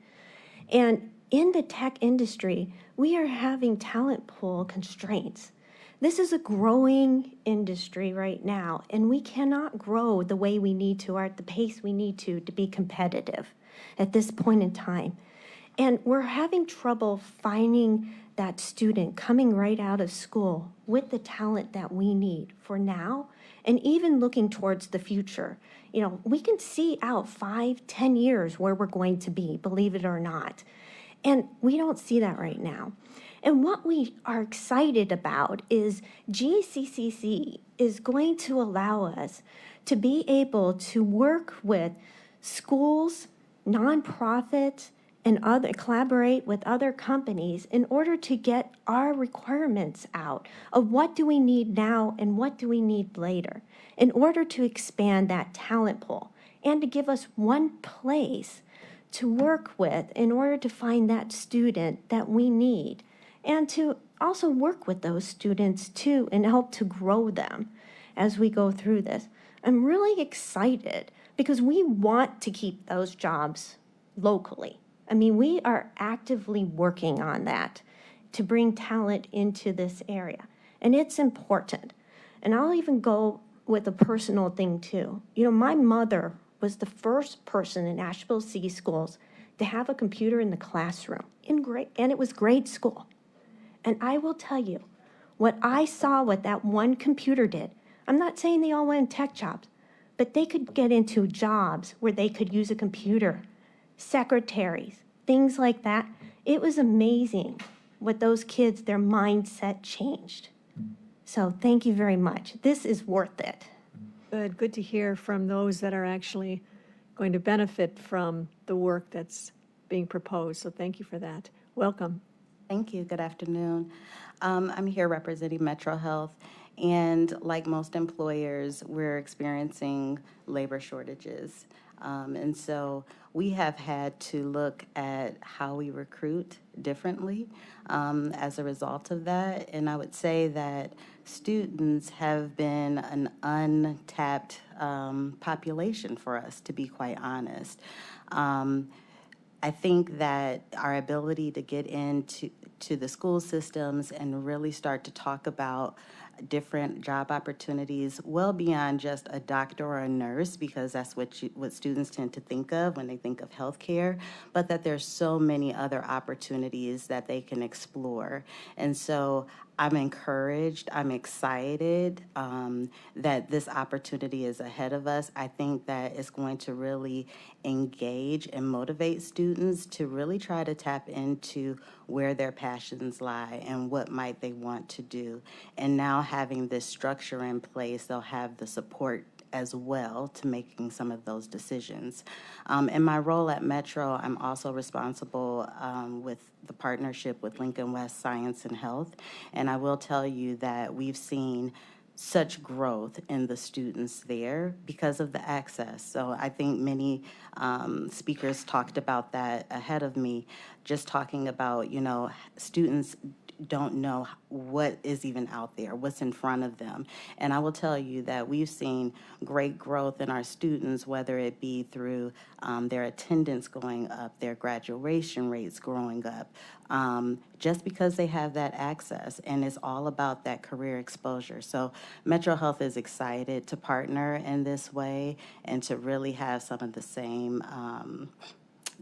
And in the tech industry, we are having talent pool constraints. This is a growing industry right now, and we cannot grow the way we need to or at the pace we need to be competitive at this point in time. And we're having trouble finding that student coming right out of school with the talent that we need for now, and even looking towards the future. We can see out 5-10 years where we're going to be, believe it or not. And we don't see that right now. And what we are excited about is GCCC is going to allow us to be able to work with schools, nonprofits, and collaborate with other companies in order to get our requirements out of what do we need now and what do we need later in order to expand that talent pool and to give us one place to work with in order to find that student that we need and to also work with those students too and help to grow them as we go through this. I'm really excited because we want to keep those jobs locally. I mean, we are actively working on that to bring talent into this area, and it's important. And I'll even go with a personal thing too. You know, my mother was the first person in Asheville City Schools to have a computer in the classroom, and it was grade school. And I will tell you, what I saw what that one computer did, I'm not saying they all went in tech jobs, but they could get into jobs where they could use a computer, secretaries, things like that. It was amazing what those kids, their mindset changed. So thank you very much. This is worth it. Good to hear from those that are actually going to benefit from the work that's being proposed. So thank you for that. Welcome. Thank you. Good afternoon. I'm here representing Metro Health, and like most employers, we're experiencing labor shortages. And so we have had to look at how we recruit differently as a result of that. And I would say that students have been an untapped population for us, to be quite honest. I think that our ability to get into the school systems and really start to talk about different job opportunities well beyond just a doctor or a nurse, because that's what students tend to think of when they think of healthcare, but that there's so many other opportunities that they can explore. And so I'm encouraged, I'm excited that this opportunity is ahead of us. I think that it's going to really engage and motivate students to really try to tap into where their passions lie and what might they want to do. And now having this structure in place, they'll have the support as well to making some of those decisions. In my role at Metro, I'm also responsible with the partnership with Lincoln West Science and Health. And I will tell you that we've seen such growth in the students there because of the access. So I think many speakers talked about that ahead of me, just talking about, you know, students don't know what is even out there, what's in front of them. And I will tell you that we've seen great growth in our students, whether it be through their attendance going up, their graduation rates growing up, just because they have that access. And it's all about that career exposure. So Metro Health is excited to partner in this way and to really have some of the same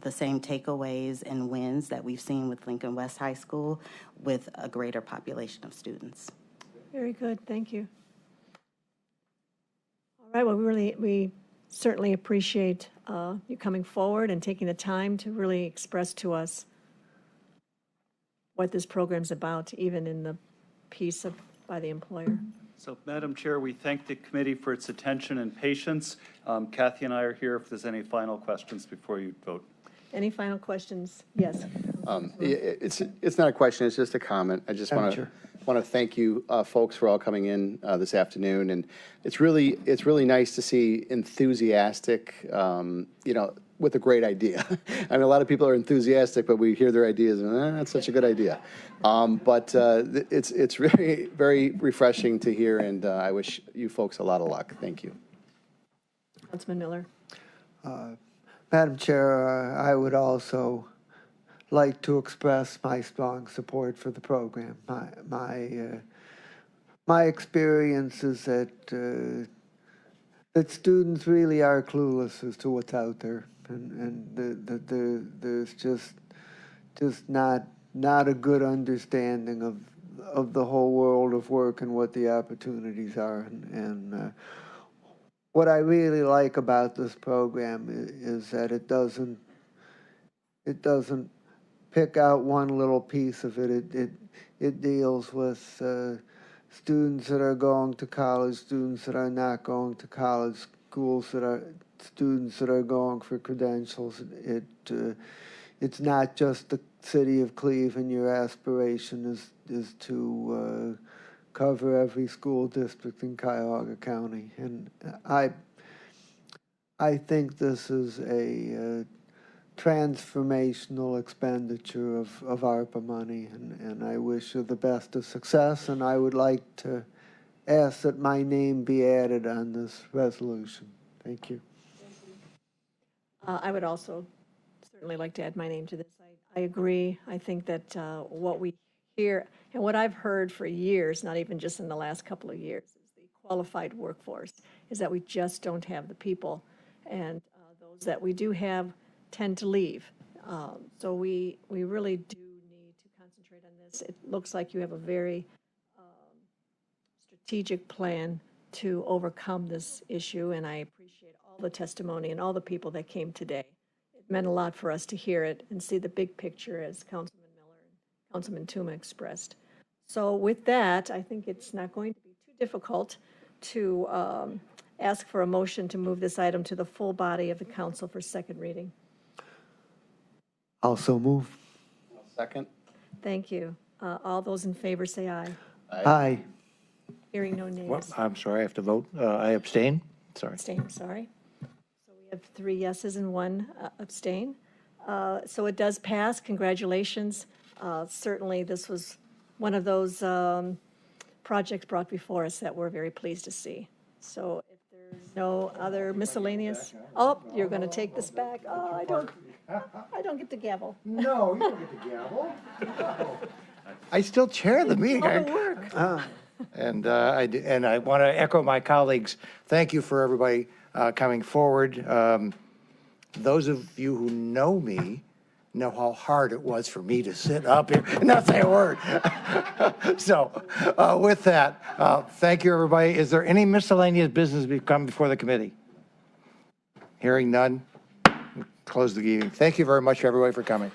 takeaways and wins that we've seen with Lincoln West High School with a greater population of students. Very good. Thank you. All right. Well, we certainly appreciate you coming forward and taking the time to really express to us what this program's about, even in the piece by the employer. So, Madam Chair, we thank the committee for its attention and patience. Kathy and I are here if there's any final questions before you vote. Any final questions? Yes. It's not a question, it's just a comment. I just want to thank you folks for all coming in this afternoon. And it's really nice to see enthusiastic, with a great idea. I mean, a lot of people are enthusiastic, but we hear their ideas and that's such a good idea. But it's very, very refreshing to hear, and I wish you folks a lot of luck. Thank you. Councilman Miller. Madam Chair, I would also like to express my strong support for the program. My experience is that students really are clueless as to what's out there, and there's just not a good understanding of the whole world of work and what the opportunities are. And what I really like about this program is that it doesn't pick out one little piece of it. It deals with students that are going to college, students that are not going to college, students that are going for credentials. It's not just the city of Cleveland. Your aspiration is to cover every school district in Cuyahoga County, and I think this is a transformational expenditure of ARPA money, and I wish you the best of success, and I would like to ask that my name be added on this resolution. Thank you. I would also certainly like to add my name to this. I agree. I think that what we hear and what I've heard for years, not even just in the last couple of years, is the qualified workforce, is that we just don't have the people. And those that we do have tend to leave. So we really do need to concentrate on this. It looks like you have a very strategic plan to overcome this issue, and I appreciate all the testimony and all the people that came today. It meant a lot for us to hear it and see the big picture as Councilman Miller and Councilman Tuma expressed. So with that, I think it's not going to be too difficult to ask for a motion to move this item to the full body of the council for second reading. Also move. Second. Thank you. All those in favor say aye. Aye. Hearing no nays. Well, I'm sorry, I have to vote. I abstain. Sorry. Abstain, sorry. So we have 3 yeses and 1 abstain. So it does pass. Congratulations. Certainly, this was one of those projects brought before us that we're very pleased to see. So if there's no other miscellaneous, oh, you're going to take this back. Oh, I don't get the gavel. No, you don't get the gavel. I still chair the meeting. All the work. And I want to echo my colleagues. Thank you for everybody coming forward. Those of you who know me know how hard it was for me to sit up here and not say a word. So with that, thank you, everybody. Is there any miscellaneous business to come before the committee? Hearing none, close the meeting. Thank you very much, everybody, for coming.